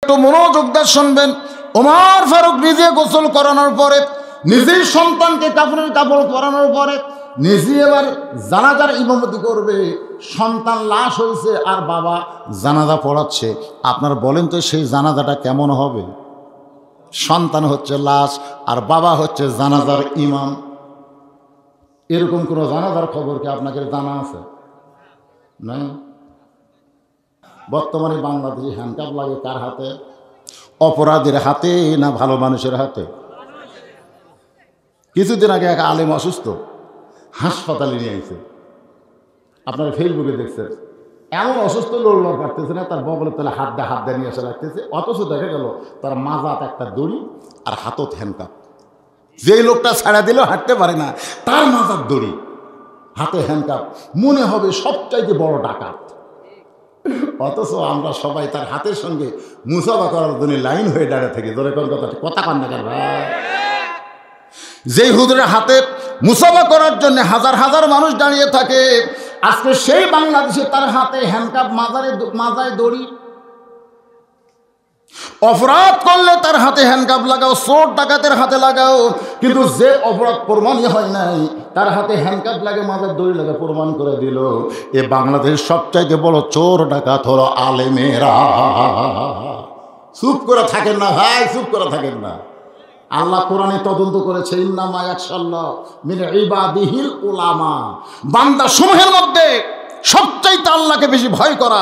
একটু মনোযোগ দিয়ে শুনবেন। ওমর ফারুক নিজে গোসল করানোর পরে, নিজেই সন্তানকে কাপড়ের কাপড় পরানোর পরে, নিজে এবার জানাজার ইমামতি করবে। সন্তান লাশ হয়েছে আর বাবা জানাজা পড়াচ্ছে। আপনার বলেন তো সেই জানাজাটা কেমন হবে? সন্তান হচ্ছে লাশ আর বাবা হচ্ছে জানাজার ইমাম। এরকম কোনো জানাজার খবর কি আপনাকে জানা আছে? না। বর্তমানে বাংলাদেশে হ্যান্ডকাপ লাগে কার হাতে? অপরাধীর হাতে না ভালো মানুষের হাতে? কিছুদিন আগে এক আলেম অসুস্থ, হাসপাতালে নিয়ে আইছে। আপনারা ফেসবুকে দেখছেন। এমন অসুস্থ, লড়বার পারতেছে না, তার বগলের তলে হাত দিয়ে নিয়ে এসে রাখতেছে। অথচ দেখা গেল তার মাজাত একটা দড়ি আর হাতত হ্যান্ডকাপ। যেই লোকটা ছাড়া দিলেও হাঁটতে পারে না, তার মাজার দড়ি, হাতে হ্যান্ডকাপ। মনে হবে সবচাইতে বড় ডাকাত। অথচ আমরা সবাই তার হাতের সঙ্গে মুসাফা করার জন্য লাইন হয়ে দাঁড়িয়ে থাকি। ধরে কোন কথা কান না ভাই। যেই হুজুরের হাতে মুসাফা করার জন্য হাজার হাজার মানুষ দাঁড়িয়ে থাকে, আজকে সেই বাংলাদেশে তার হাতে হ্যান্ডকাপ, মাজায় দড়ি। অপরাধ করলে তার হাতে হ্যান্ডকাপ লাগাও, চোর ডাকাতের হাতে লাগাও, কিন্তু যে অপরাধ প্রমাণই হয় নাই তার হাতে হ্যান্ডকাপ লাগে, মাজার দড়ি লাগে, প্রমাণ করে দিল। এ বাংলাদেশের সবচাইতে বড় চোর ডাকাত হলো আলেমেরা। চুপ করে থাকেন না ভাই, চুপ করে থাকেন না। আল্লাহ কোরআনে তদন্ত করেছে, ইন্নামা ইয়াখশাল্লাহ মিন ইবাদিহিল উলামা। বান্দা সমূহের মধ্যে সবচাইতে আল্লাহকে বেশি ভয় করা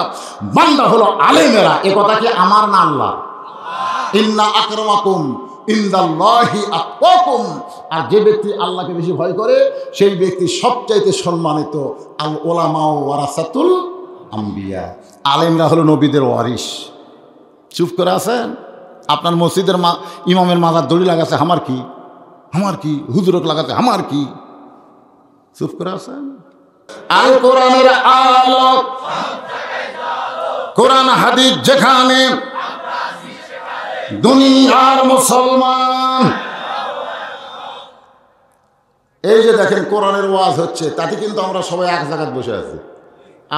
বান্দা হলো আলেমেরা। এ কথা কি আমার না আল্লাহ? ইন্না আকরামাকুম ইনদাল্লাহি আতকাকুম। আর যে ব্যক্তি আল্লাহকে বেশি ভয় করে সেই ব্যক্তি সবচাইতে সম্মানিত। আল উলামা ওয়ারাসাতুল আম্বিয়া। আলেমরা হলো নবীদের ওয়ারিস। চুপ করে আছেন? আপনার মসজিদের ইমামের মাজার দড়ি লাগাচ্ছে, আমার কি? আমার কি? হুজুরক লাগাচ্ছে, আমার কি? চুপ করে আছেন? আল কোরআনের আলোক, কোরআন হাদিস যেখানে, দুনিয়ার মুসলমান। এই যে দেখেন কোরআনের ওয়াজ হচ্ছে, তাতে কিন্তু আমরা সবাই এক জায়গায় বসে আছি।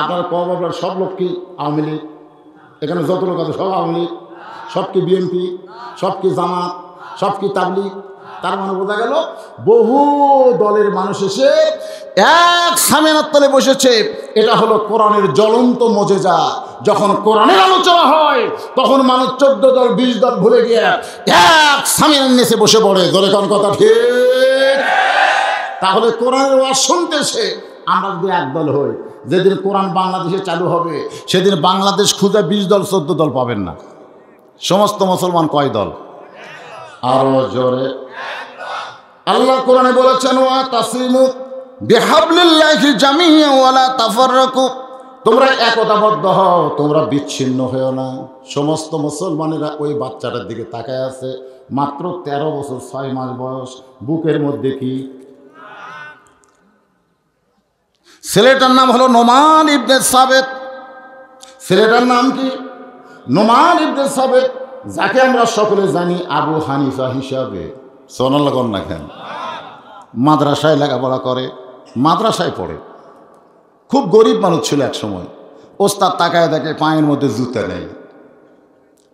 আপনার আপনার সব লোক কি আওয়ামী লীগ? এখানে যত লোক আছে সব আওয়ামী লীগ, সব কি বিএনপি, সব কি জামাত, সব কি তাবলীগ। তার মানে বোঝা গেল বহু দলের মানুষ এসে এক সামিয়ানার তলে বসেছে। এটা হলো কোরআনের জ্বলন্ত মুজিজা। যখন কোরআনের আলোচনা হয় তখন মানুষ 14 দল 20 দল ভুলে গিয়ে এক সামিয়ানার নিচে বসে পড়ে। ধরে কোন কথা ঠিক? তাহলে কোরআনের ওয়াজ শুনতেছে। আমরা যদি এক দল হই, যেদিন কোরআন বাংলাদেশে চালু হবে সেদিন বাংলাদেশ খুঁজে 20 দল 14 দল পাবেন না। সমস্ত মুসলমান কয় দল? আরো জোরে। আল্লাহ কোরআনে বলেছেন, ওয়া তাসিমু বিহাবলিল্লাহি জামিআ ওয়া লা তাফাররাকু। তোমরা একতাবদ্ধ হও, তোমরা বিচ্ছিন্ন হও না। সমস্ত মুসলমানেরা ওই বাচ্চাটার দিকে তাকায় আছে। মাত্র 13 বছর 6 মাস বয়স। বুকের মধ্যে কি? ছেলেটার নাম হলো নোমান ইবনে সাবেত। ছেলেটার নাম কি? নোমান ইবনে সাবেত, যাকে আমরা সকলে জানি আবু হানিফা হিসাবে। সোনাল কর না কেন? মাদ্রাসায় লেখাপড়া করে, মাদ্রাসায় পড়ে। খুব গরিব মানুষ ছিল এক সময়। ওস্তাদ তাকায় দেখে পায়ের মধ্যে জুতা নেই।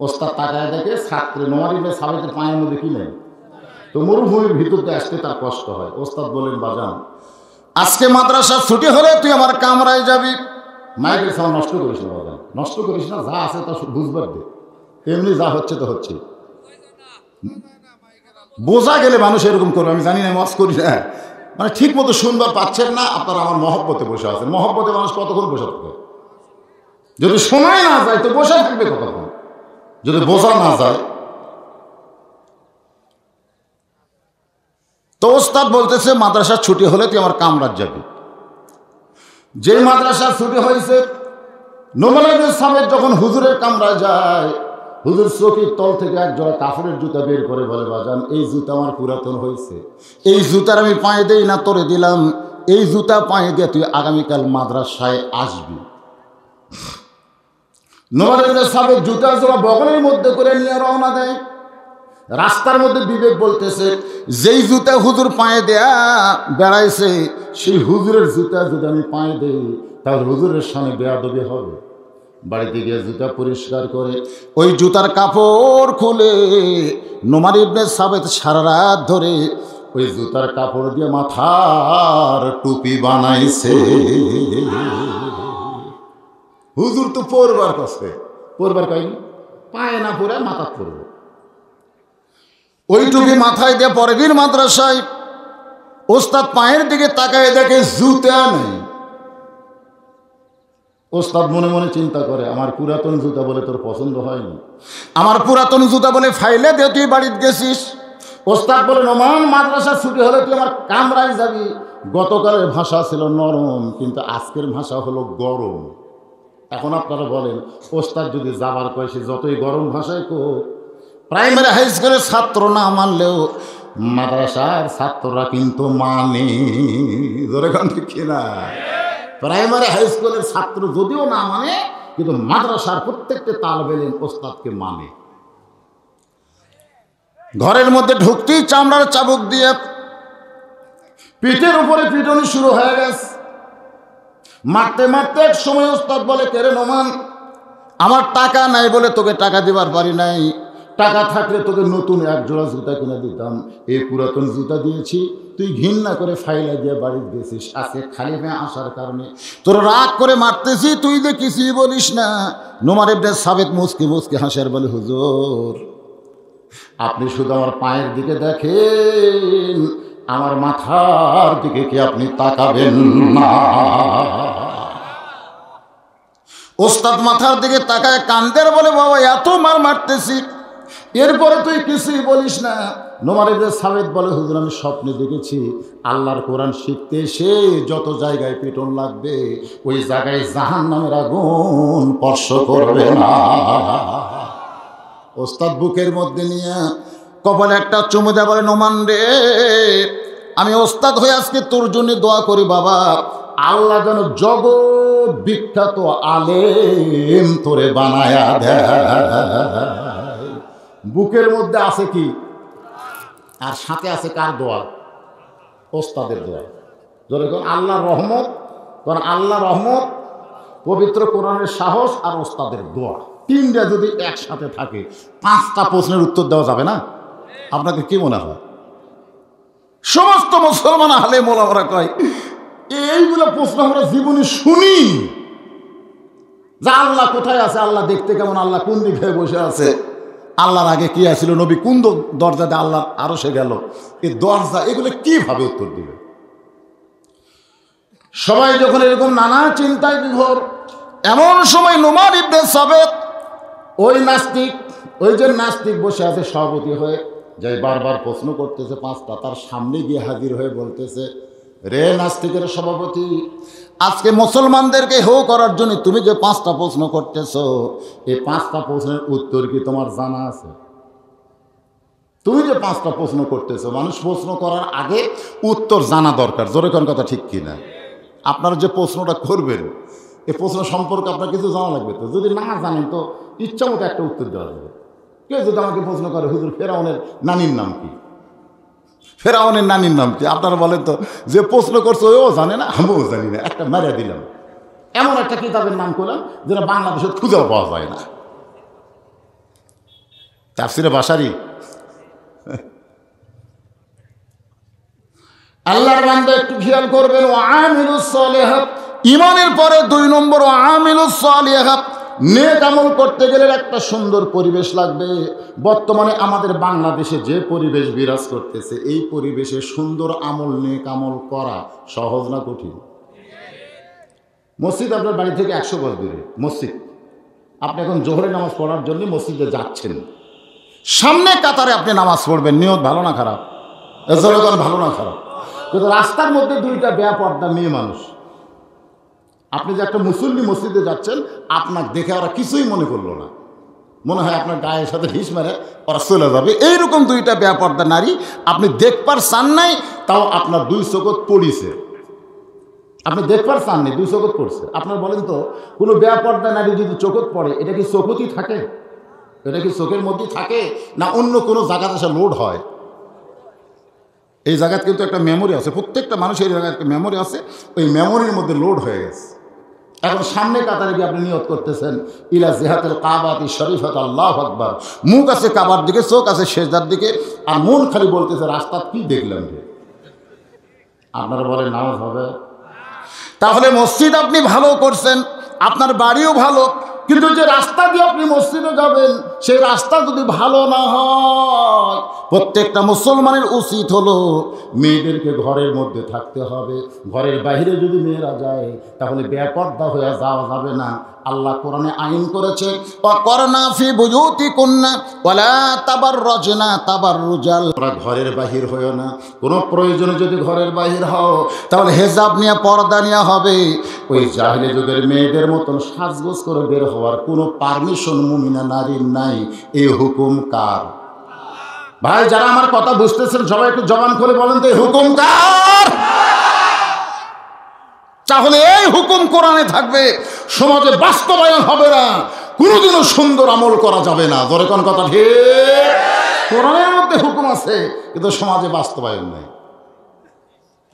ওস্তাদ তাকায় দেখে ছাত্র নোমান ইবনে সাবেতের পায়ের মধ্যে কি নেই। তো মরুভূমির ভিতরতে আসতে তার কষ্ট হয়। ওস্তাদ বলেন, বাজান আজকে মাদ্রাসা ছুটি হলে তুই আমার কামরায় যাবি। মাইকের সাউন্ড নষ্ট করিস না বাজান, নষ্ট করিস না, যা আছে তা বুঝবার দে। এমনি যা হচ্ছে তো হচ্ছে। বোঝা গেলে মানুষ এরকম করবে। আমি জানি না, মজ করি না, মানে ঠিক মতো শুনবার পাচ্ছেন না। আপনারা আমার মহব্বতে বসে আছেন। মহব্বতে মানুষ কতক্ষণ বসে থাকবে? যদি শোনাই না যায় তো বসে থাকবে কতক্ষণ? যদি বোঝা না যায়। তো ওস্তাদ বলতেছে, মাদ্রাসার ছুটি হলে তুই আমার কামরাত যাবি। যে মাদ্রাসার ছুটি হয়েছে, নোমান ইবনে সাবেত যখন হুজুরের কামরায় যায়, হুজুর চৌকির তল থেকে এক জোড়া কাফনের জুতা বের করে বলে, বাজান এই জুতা আমার পুরাতন হয়েছে, এই জুতার আমি পায়ে দেই না, তোরে দিলাম। এই জুতা পায়ে দিয়ে তুই আগামীকাল মাদ্রাসায় আসবি। নোমান ইবনে সাবেত জুতা জোড়া বগলের মধ্যে করে নিয়ে রওনা দেয়। রাস্তার মধ্যে বিবেক বলতেছে, যেই জুতা হুজুর পায়ে দেয়া বেড়াইছে সেই হুজুরের জুতা যদি আমি পায়ে দেই তাহলে হুজুরের সামনে বেয়াদবি হবে। বাড়িতে গিয়ে জুতা পরিষ্কার করে ওই জুতার কাপড় খুলে নোমান ইবনে সাবিত সারা রাত ধরে ওই জুতার কাপড় দিয়ে মাথার টুপি বানাইছে। হুজুর তো পরবার কাছে পরবার কয়নি, পায়ে না পরে মাথা পরব। ওই টুপি মাথায় দিয়ে পরে দিন মাদ্রাসায় ওস্তাদ পায়ের দিকে তাকায় দেখে জুতা নেই। ওস্তাদ মনে মনে চিন্তা করে, আমার পুরাতন জুতা বলে তোর পছন্দ হয়নি, আমার পুরাতন জুতা বলে ফাইলে দিয়ে তুই বাড়িতে গেছিস। ওস্তাদ বলে, নোমান মাদ্রাসা ছুটি হলে তুই আমার কামরায় যাবি। গতকালের ভাষা ছিল নরম, কিন্তু আজকের ভাষা হলো গরম। এখন আপনারা বলেন, ওস্তাদ যদি যাবার কয় সে যতই গরম ভাষায় কো, প্রাইমারি হাই স্কুলের ছাত্র না মানলেও মাদ্রাসার ছাত্ররা কিন্তু মানে। ধরে কান ঠিক কিনা? প্রাইমারি হাই স্কুলের ছাত্র যদিও না মানে, কিন্তু মাদ্রাসার প্রত্যেকটা তালেবে ইলম ওস্তাদকে মানে। ঘরের মধ্যে ঢুকতেই চামড়ার চাবুক দিয়ে পিঠের উপরে পিটনি শুরু হয়ে গেছে। মারতে মারতে এক সময় ওস্তাদ বলে, কেরে নোমান, আমার টাকা নাই বলে তোকে টাকা দিবার পারি নাই, টাকা থাকলে তোকে নতুন এক জোড়া জুতা কিনে দিতাম, এই পুরাতন জুতা দিয়েছি, তুই ঘৃণা করে ফাইলা দিয়ে বাড়ি দিয়েছিস। আজকে খালি মেয়ে আসার কারণে তোর রাগ করে মারতেছি, তুই যে কিছুই বলিস না। নোমান ইবনে সাবিত মুচকি মুচকি হাসের বলে, হুজুর আপনি শুধু আমার পায়ের দিকে দেখেন, আমার মাথার দিকে কি আপনি তাকাবেন না? ওস্তাদ মাথার দিকে তাকায় কান্দের বলে, বাবা এত মার মারতেছি, এরপরে তুই কিছুই বলিস না। নোমান ইবনে সাবিত বলে, হুজুর আমি স্বপ্নে দেখেছি আল্লাহর কোরআন শিখতে এসে যত জায়গায় পিটন লাগবে ওই জায়গায় জাহান্নামের আগুন স্পর্শ করবে না। ওস্তাদ বুকের মধ্যে নিয়ে কপালে একটা চুমু দেয়, বলে, নোমান রে, আমি ওস্তাদ হয়ে আজকে তোর জন্য দোয়া করি বাবা, আল্লাহ যেন জগৎ বিখ্যাত আলেম তোরে বানায়া দেয়। বুকের মধ্যে আছে কি, আর সাথে আছে কার দোয়া? ওস্তাদের দোয়া। যখন আল্লাহর রহমত, কারণ আল্লাহর রহমত, পবিত্র কোরআনের সাহস আর ওস্তাদের দোয়া, তিনটা যদি একসাথে থাকে 5টা প্রশ্নের উত্তর দেওয়া যাবে না? আপনাকে কি মনে হয়? সমস্ত মুসলমান আলেম ওলামারা কয় এইগুলো প্রশ্ন আমরা জীবনে শুনি, যে আল্লাহ কোথায় আছে, আল্লাহ দেখতে কেমন, আল্লাহ কোন দিকে বসে আছে, আল্লাহর আগে কি আসছিল, নবী কোন দরজাতে আল্লাহ আরো সে গেল, এই দরজা, এগুলো কিভাবে উত্তর দিবে? সবাই যখন এরকম নানা চিন্তায় বিভোর, এমন সময় নোমান ইবনে সাবিত ওই নাস্তিক, ওই যে নাস্তিক বসে আছে সভাপতি হয়ে, যাই বারবার প্রশ্ন করতেছে 5টা, তার সামনে গিয়ে হাজির হয়ে বলতেছে, রে নাস্তিকের সভাপতি, আজকে মুসলমানদেরকে হেও করার জন্য তুমি যে 5টা প্রশ্ন করতেছ, এই 5টা প্রশ্নের উত্তর কি তোমার জানা আছে? তুমি যে 5টা প্রশ্ন করতেছ, মানুষ প্রশ্ন করার আগে উত্তর জানা দরকার। জোরে কোন কথা ঠিক কিনা? আপনারা যে প্রশ্নটা করবেন, এই প্রশ্ন সম্পর্কে আপনার কিছু জানা লাগবে। তো যদি না জানেন তো ইচ্ছা মতো একটা উত্তর দেওয়া যাবে। কেউ যদি আমাকে প্রশ্ন করে, হুজুর ফেরাউনের নানির নাম কি? ফেরাউনের নানির নাম কি? আপনারা বলেন তো, যে প্রশ্ন করছে ও জানে না, আমিও জানি না, একটা মেরে দিলাম। এমন একটা কিতাবের নাম করলাম যেটা বাংলাদেশে খুঁজেও পাওয়া যায় না, তাফসিরে বাসারি। আল্লাহর বান্দা একটু খেয়াল করবেন, ওয়া আমিলুস সালিহাত, ঈমানের পরে 2 নম্বর ওয়া আমিলুস সালিহাত, নেক আমল করতে গেলে একটা সুন্দর পরিবেশ লাগবে। বর্তমানে আমাদের বাংলাদেশে যে পরিবেশ বিরাজ করতেছে, এই পরিবেশে সুন্দর আমল, নেক আমল করা সহজ না কঠিন? মসজিদ আপনার বাড়ি থেকে 100 গজ দূরে মসজিদ, আপনি এখন জোহরের নামাজ পড়ার জন্য মসজিদে যাচ্ছেন, সামনে কাতারে আপনি নামাজ পড়বেন, নিয়ত ভালো না খারাপ? ভালো না খারাপ? কিন্তু রাস্তার মধ্যে 2টা বেপরদা মেয়ে মানুষ, আপনি যে একটা মুসল্লি মসজিদে যাচ্ছেন, আপনার দেখে ওরা কিছুই মনে করলো না, মনে হয় আপনার গায়ের সাথে ঢিস মেরে ওরা চলে যাবে। এইরকম 2টা বেপরদা নারী আপনি দেখবার চান নাই, তাও আপনার 2 চোখত পড়িছে, আপনি দেখবার চান নাই, 2 চোখত পড়ছে। আপনার বলেন তো, কোনো বেপরদা নারী যদি চোখত পড়ে, এটা কি চোখতই থাকে? এটা কি চোখের মধ্যেই থাকে, না অন্য কোনো জায়গাতে এসে লোড হয়? এই জায়গায় কিন্তু একটা মেমোরি আছে, প্রত্যেকটা মানুষের এই জায়গায় একটা মেমোরি আছে, ওই মেমোরির মধ্যে লোড হয়ে গেছে। এখন সামনে কাতারে গিয়ে আপনি নিয়ত করতেছেন ইলা জিহাতুল কাবাতি শরীফাত আল্লাহু আকবার, মুখ আছে কাবার দিকে, চোখ আছে সেজদার দিকে, আর মন খালি বলতেছে রাস্তা কি দেখলাম রে। আপনারা বলেন নামাজ হবে? তাহলে মসজিদ আপনি ভালো করছেন, আপনার বাড়িও ভালো, কিন্তু যে রাস্তা দিয়ে আপনি মসজিদে যাবেন সেই রাস্তা যদি ভালো না হয়, প্রত্যেকটা মুসলমানের উচিত হলো মেয়েদেরকে ঘরের মধ্যে থাকতে হবে। ঘরের বাইরে যদি মেয়েরা যায় তাহলে বেপর্দা হয়ে যাওয়া যাবে না। আল্লাহ কোরআনে আইন করেছে ওয়াকরনা ফি বুয়ুতিকুন্না ওয়ালা তাবাররাজনা তাবাররুজাল, তোমরা ঘরের বাহির হয়ো না। কোনো প্রয়োজনে যদি ঘরের বাহির হও তাহলে হেজাব নিয়ে, পর্দা নিয়ে হবে। ওই জাহিলি যুগের মেয়েদের মতন সাজগোজ করে বের হওয়ার কোনো পারমিশন মুমিনা নারীর নাই। এই হুকুম কার? ভাই যারা আমার কথা বুঝতেছেন সবাই একটু জবান করে বলেন তো এই হুকুম কার? তাহলে এই হুকুম কোরআনে থাকবে, সমাজে বাস্তবায়ন হবে না, কোনোদিনও সুন্দর আমল করা যাবে না। ধরে কোন কথা ঠিক? কোরআনের মধ্যে হুকুম আছে কিন্তু সমাজে বাস্তবায়ন নেই।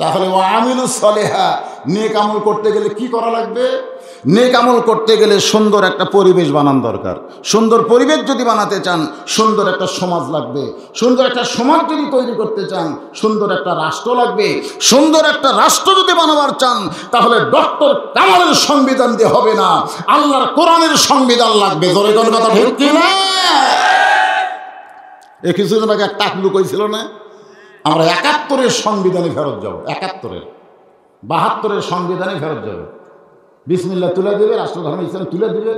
তাহলে ওয়ামিলুস সলিহা, নেক আমল করতে গেলে কি করা লাগবে? নেক আমল করতে গেলে সুন্দর একটা পরিবেশ বানানো দরকার। সুন্দর পরিবেশ যদি বানাতে চান সুন্দর একটা সমাজ লাগবে। সুন্দর একটা সমাজ যদি তৈরি করতে চান সুন্দর একটা রাষ্ট্র লাগবে। সুন্দর একটা রাষ্ট্র যদি বানাবার চান তাহলে ডক্টর কামালের সংবিধান দিয়ে হবে না, আল্লাহর কোরআনের সংবিধান লাগবে। ধরে কোন কথা ঠিক কিনা? এ কিছুদিন আগে একটা টাকলু কইছিল না, আমরা ৭১-এর সংবিধানে ফেরত যাব, ৭১-এর ৭২-এর সংবিধানে ফেরত যাবে। বিসমিল্লাহ তুলে দেবে, রাষ্ট্রধর্ম ইসলাম তুলে দিবে।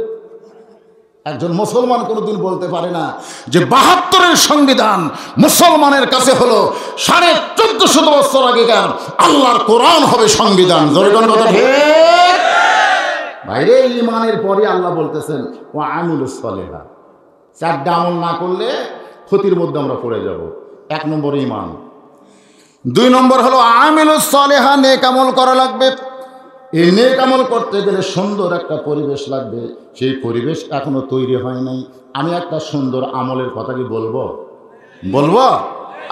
একজন মুসলমান কোনোদিন বলতে পারে না যে ৭২-এর সংবিধান মুসলমানের কাছে হলো ১৪৫০ বছর আগেকার আল্লাহর কোরআন হবে সংবিধান। জোরে কথা ঠিক? বাইরে ঈমানের পরে আল্লাহ বলতেছেন ওয়া আমিলুস সলিহা, চারটা আমল না করলে ক্ষতির মধ্যে আমরা পড়ে যাব। ১ নম্বর ঈমান, ২ নম্বর হলো আমিলুস সলিহা, নেক আমল করা লাগবে। এই নেক আমল করতে গেলে সুন্দর একটা পরিবেশ লাগবে, সেই পরিবেশ এখনো তৈরি হয় নাই। আমি একটা সুন্দর আমলের কথা কি বলবো?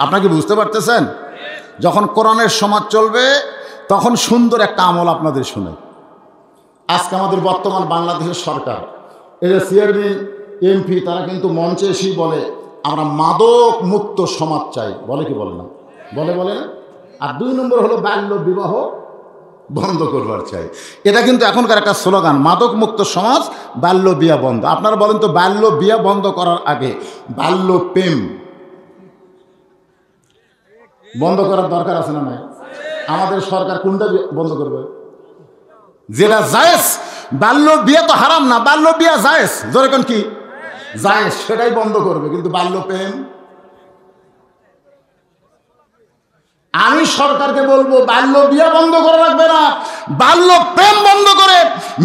আপনাকে বুঝতে পারতেছেন? যখন কোরআনের সমাজ চলবে তখন সুন্দর একটা আমল আপনাদের শুনে। আজকে আমাদের বর্তমান বাংলাদেশের সরকার, এই যে চেয়ারম্যান এমপি, তারা কিন্তু মঞ্চে এসেই বলে আমরা মাদক মুক্ত সমাজ চাই। বলে কি বলে না? বলে না। আর ২ নম্বর হলো বাল্য বিবাহ বন্ধ করবার চাই। এটা কিন্তু এখনকার একটা স্লোগান, মাদক মুক্ত সমাজ, বাল্য বিয়া বন্ধ। আপনারা বলেন তো বাল্য বিয়া বন্ধ করার আগে বাল্য প্রেম বন্ধ করার দরকার আছে না নাই? আমাদের সরকার কোনটা বন্ধ করবে? যেটা জায়েজ। বাল্য বিয়া তো হারাম না, বাল্য বিয়া জায়েজ। যেরকম কি জায়েজ সেটাই বন্ধ করবে, কিন্তু বাল্য প্রেম। আমি সরকারকে বলবো বাল্য বিয়া বন্ধ করা লাগবে না, বাল্য প্রেম বন্ধ করে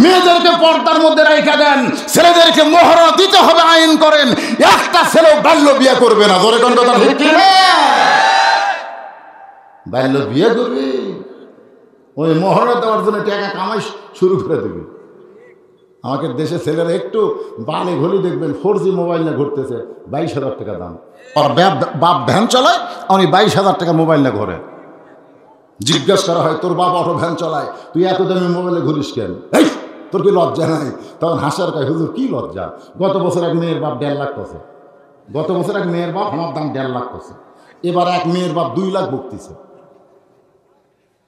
মেয়েদেরকে পর্দার মধ্যে রেখে দেন, ছেলেদেরকে মোহরা দিতে হবে আইন করেন। একটা ছেলেও বাল্য বিয়া করবে না। ধরে কোন কথা ঠিক না? বাল্য বিয়ে করবি, ওই মোহরা দেওয়ার জন্য টাকা কামাই শুরু করে দেবে। আমাদের দেশে ছেলেরা একটু বালে ঘলি দেখবেন 4G মোবাইল নিয়ে ঘুরতেছে, 22,000 টাকা দাম। আর বাপ ভ্যান চালায়, উনি 22,000 টাকা মোবাইল নিয়ে ঘোরে। জিজ্ঞেস করা হয় তোর বাপ অটো ভ্যান চালায়, তুই এত দামি মোবাইলে ঘুরিস কেন? এই তোর কি লজ্জা নাই? তখন হাসার কায়, হুজুর কি লজ্জা? গত বছর এক মেয়ের বাপ 1.5 লাখ করছে। গত বছর এক মেয়ের বাপ আমার দাম 1.5 লাখ করছে। এবার এক মেয়ের বাপ 2 লাখ ভুগতেছে।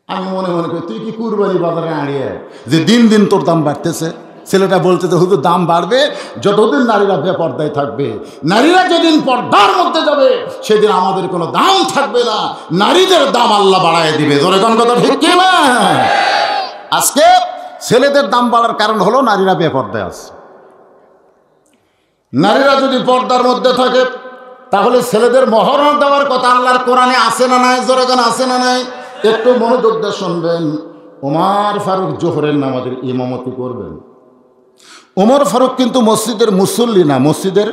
আমি মনে করি তুই কি কুরবানি বাজারে আড়িয়ে যে দিন দিন তোর দাম বাড়তেছে? ছেলেটা বলতেছে হুজুর দাম বাড়বে যতদিন নারীরা বেপর্দায় থাকবে। নারীরা যেদিন পর্দার মধ্যে যাবে সেদিন আমাদের কোনো দাম থাকবে না, নারীদের দাম আল্লাহ বাড়ায় দিবে। জোরে কোন কথা ঠিক কি না? আজকে ছেলেদের দাম বাড়ার কারণ হলো নারীরা বেপর্দায় আছে। নারীরা যদি পর্দার মধ্যে থাকে তাহলে ছেলেদের মহরণ দেওয়ার কথা আল্লাহর কোরআনে আছে না নাই? জোরে কোন আছে না নাই? একটু মনোযোগ দিয়ে শুনবেন। ওমর ফারুক জোহরের নামাজের ইমামতি করবেন। ওমর ফারুক কিন্তু মসজিদের মুসল্লি না, মসজিদের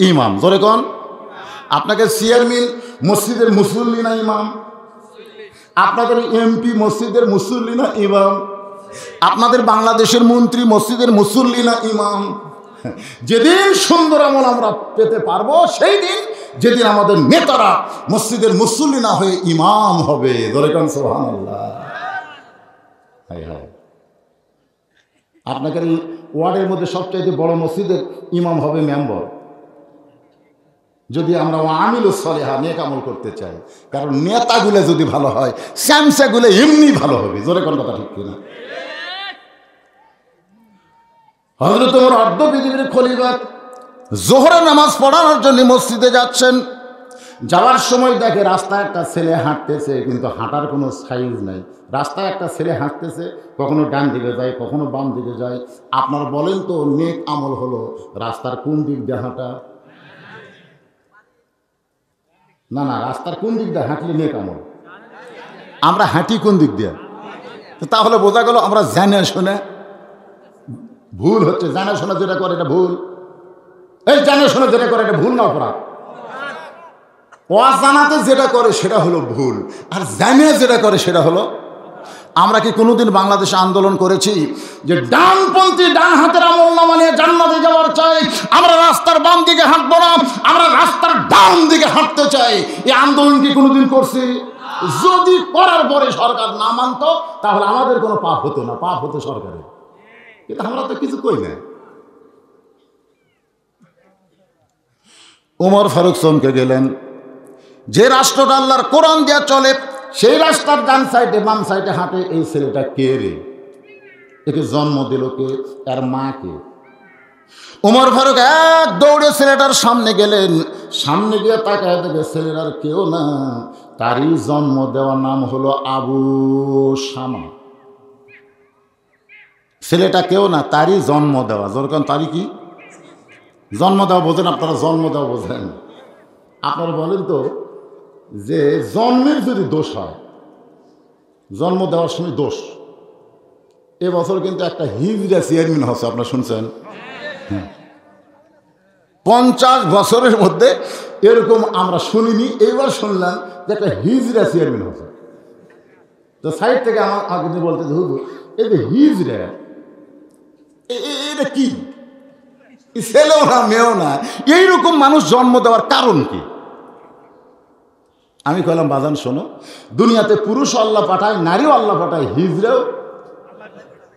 ইমাম। ধরে কোন? আপনাকে চেয়ারম্যান মসজিদের মুসল্লি না ইমাম? আপনাদের এমপি মসজিদের মুসল্লি না ইমাম? আপনাদের বাংলাদেশের মন্ত্রী মসজিদের মুসল্লি না ইমাম? যেদিন সুন্দর আমল আমরা পেতে পারবো সেই দিন, যেদিন আমাদের নেতারা মসজিদের মুসল্লি না হয়ে ইমাম হবে। ধরে কোন? সুবহানাল্লাহ। হায় হায়, আপনাদের এই ওয়ার্ডের মধ্যে সবচাইতে বড় মসজিদের ইমাম হবে মেম্বার, যদি আমরা আমিলুস সলিহা নেক আমল করতে চাই। কারণ নেতাগুলো যদি ভালো হয়, স্যামসাগুলো এমনি ভালো হবে। জোরে কোন কথা ঠিক কিনা? হযরত ওমর অর্ধ পৃথিবীর খলিফা জোহরের নামাজ পড়ানোর জন্য মসজিদে যাচ্ছেন। যাওয়ার সময় দেখে রাস্তায় একটা ছেলে হাঁটতেছে, কিন্তু হাঁটার কোনো সাইজ নাই। রাস্তায় একটা ছেলে হাঁটতেছে, কখনো ডান দিকে যায়, কখনো বাম দিকে যায়। আপনার বলেন তো নেক আমল হলো রাস্তার কোন দিক দিয়ে হাঁটা? না না, রাস্তার কোন দিক দিয়ে হাঁটলে নেক আমল? আমরা হাঁটি কোন দিক দিয়ে? তাহলে বোঝা গেল আমরা জানা শুনে ভুল হচ্ছে। জানা শোনা যেটা করে এটা ভুল। এই জানা শোনা যেটা করে এটা ভুল না অপরাধ? অজানাতে যেটা করে সেটা হলো ভুল, আর জানিয়ে যেটা করে সেটা হলো। আমরা কি কোনোদিন বাংলাদেশে আন্দোলন করেছি যে ডানপন্থী ডান হাতের আমল নামা নিয়ে জান্নাতে যাওয়ার চাই, আমরা রাস্তার বাম দিকে হাঁটবো না, আমরা রাস্তার ডান দিকে হাঁটতে চাই? এই আন্দোলন কি কোনোদিন করছি? যদি করার পরে সরকার না মানত তাহলে আমাদের কোনো পাপ হতো না, পাপ হতো সরকারের। কিন্তু আমরা তো কিছু কই না। ওমর ফারুক চমকে গেলেন। যে রাষ্ট্রটা আল্লাহর কোরআন দেয়া চলে সেই রাস্তার ডান সাইডে বাম সাইডে হাঁটে, এই ছেলেটা কে রে? একে জন্ম দিল কে? তার মা কে? ওমর ফারুক এক দৌড়ে ছেলেটার সামনে গেলেন। সামনে গিয়ে তাকায় দেখে ছেলেটার কেউ না, তারই জন্ম দেওয়ার নাম হলো আবু শামা। ছেলেটা কেউ না, তারই জন্ম দেওয়া। যেরকম তারই কি জন্ম দেওয়া বোঝেন আপনারা? জন্ম দেওয়া বোঝেন? আপনারা বলেন তো যে জন্মের যদি দোষ হয়, জন্ম দেওয়ার সময় দোষ। এবছর কিন্তু একটা হিজড়া চেয়ারম্যান হচ্ছে, আপনারা শুনছেন? 50 বছরের মধ্যে এরকম আমরা শুনিনি। এইবার শুনলাম যে একটা হিজড়া চেয়ারম্যান হচ্ছে। তো সাইড থেকে আমার আগে বলতে হুজুর এই যে হিজড়া, এটা কি? ছেলেও না মেয়েও না, এইরকম মানুষ জন্ম দেওয়ার কারণ কি? আমি কইলাম বাজান শোনো, দুনিয়াতে পুরুষ আল্লাহ পাঠায়, নারীও আল্লাহ পাঠায়, হিজড়াও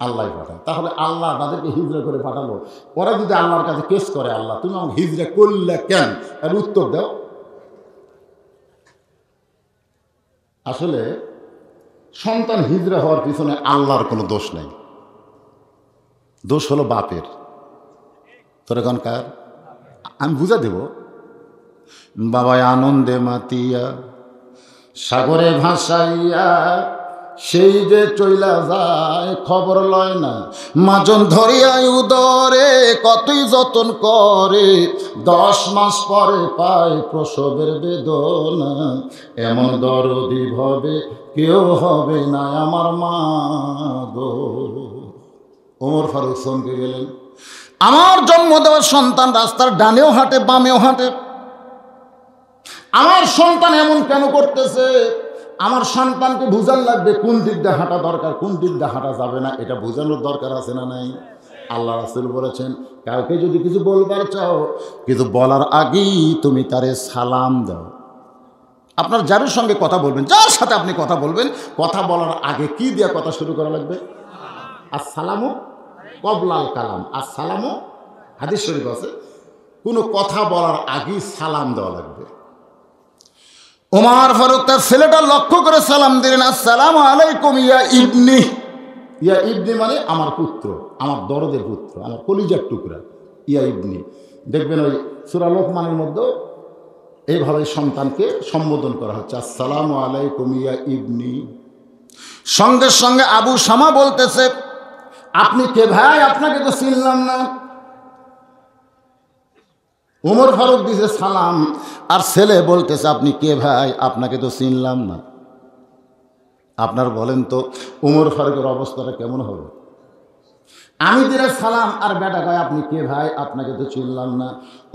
আল্লাহ পাঠায়। তাহলে আল্লাহ তাদেরকে হিজড়া করে পাঠালো, ওরা যদি আল্লাহর কাছে কেস করে, আল্লাহ তুমি আমাকে হিজড়া করলে কেন? এর উত্তর দাও। আসলে সন্তান হিজড়া হওয়ার পিছনে আল্লাহর কোনো দোষ নেই, দোষ হলো বাপের। তোর এখনকার আমি বুঝা দেব। বাবায় আনন্দে মাতিয়া সাগরে ভাসাইয়া সেই যে চইলা যায়, খবর লয় না মাজন ধরিয়াই উদরে, কতই যতন করে 10 মাস পরে পায় প্রসবের বেদনা, এমন দরদি ভাবে কেউ হবে না আমার মা গো। ওমর ফারুক চমকে গেলেন। আমার জন্ম দেওয়ার সন্তান রাস্তার ডানেও হাঁটে বামেও হাঁটে, আমার সন্তান এমন কেন করতেছে? আমার সন্তানকে বুঝান লাগবে কোন দিক দিয়ে হাঁটা দরকার, কোন দিক দিয়ে হাঁটা যাবে না, এটা বোঝানোর দরকার আছে না নাই? আল্লাহ রাসূল বলেছেন, কাউকে যদি কিছু বলবার চাও, কিছু বলার আগেই তুমি তারে সালাম দাও। আপনার যার সঙ্গে কথা বলবেন, যার সাথে আপনি কথা বলবেন, কথা বলার আগে কি দিয়ে কথা শুরু করা লাগবে? আসসালামু কবলাল কালাম। আসসালামু হাদিস শরীফ আছে, কোনো কথা বলার আগেই সালাম দেওয়া লাগবে। ওমর ফারুক তার ছেলেটা লক্ষ্য করে সালাম দিলেন, আসসালামু আলাইকুম ইয়া ইবনি। ইয়া ইবনি মানে আমার পুত্র, আমার দরদের পুত্র, আমার কলিজার টুকরা, ইয়া ইবনি। দেখবেন ওই সূরা লোকমানের মধ্যে এইভাবে সন্তানকে সম্বোধন করা হচ্ছে, আসসালামু আলাইকুম ইয়া ইবনি। সঙ্গে সঙ্গে আবু শামা বলতেছে, আপনি কে ভাই? আপনাকে তো চিনলাম না। ওমর ফারুক দিছে সালাম, আর ছেলে বলতেছে আপনি কে ভাই? আপনাকে তো চিনলাম না। আপনার বলেন তো ওমর ফারুকের অবস্থাটা কেমন হবে? আমি দিলে সালাম, আর বেটা কয় আপনি কে ভাই? আপনাকে তো চিনলাম না।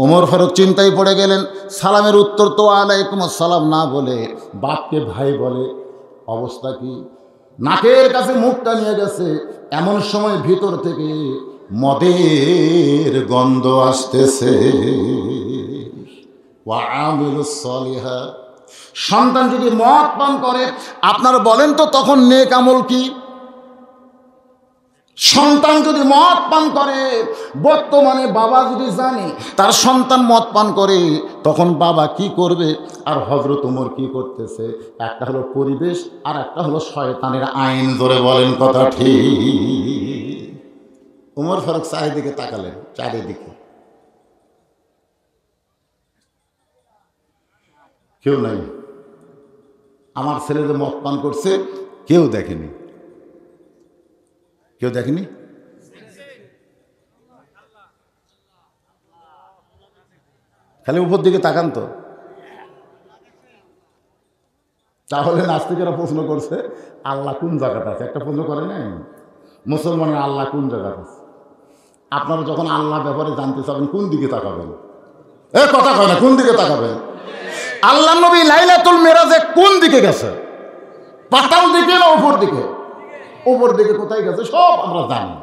ওমর ফারুক চিন্তায় পড়ে গেলেন। সালামের উত্তর তো আলাইকুম আসসালাম না বলে বাপকে ভাই বলে, অবস্থা কি? নাকের কাছে মুখটা নিয়ে গেছে, এমন সময় ভিতর থেকে মদের গন্ধ আসতেছে। সন্তান যদি মদ পান করে, আপনারা বলেন তো তখন নেক আমল কি? সন্তান যদি মদ পান করে, বর্তমানে বাবা যদি জানে তার সন্তান মদ পান করে, তখন বাবা কি করবে? আর হযরত ওমর কি করতেছে? একটা হলো পরিবেশ, আর একটা হলো শয়তানের আইন। ধরে বলেন কথা ঠিক? ওমর ফারুক চারিদিকে তাকালেন, চারিদিকে কেউ নাই। আমার ছেলে যে মদ পান করছে কেউ দেখেনি, কেউ দেখেনি। খালি উপর দিকে তাকান তো। তাহলে নাস্তিকেরা প্রশ্ন করছে আল্লাহ কোন জায়গাটা আছে? একটা প্রশ্ন করে নাই মুসলমানের, আল্লাহ কোন জায়গাটা আছে? আপনারা যখন আল্লাহ ব্যাপারে জানতে চাবেন কোন দিকে তাকাবেন? কথা কয় না, কোন দিকে তাকাবেন? আল্লাহ নবী লাইলাতুল মেরাজে কোন দিকে গেছে? পাতাল দিকে না উপর দিকে? উপর দিকে কোথায় গেছে সব আমরা জানি।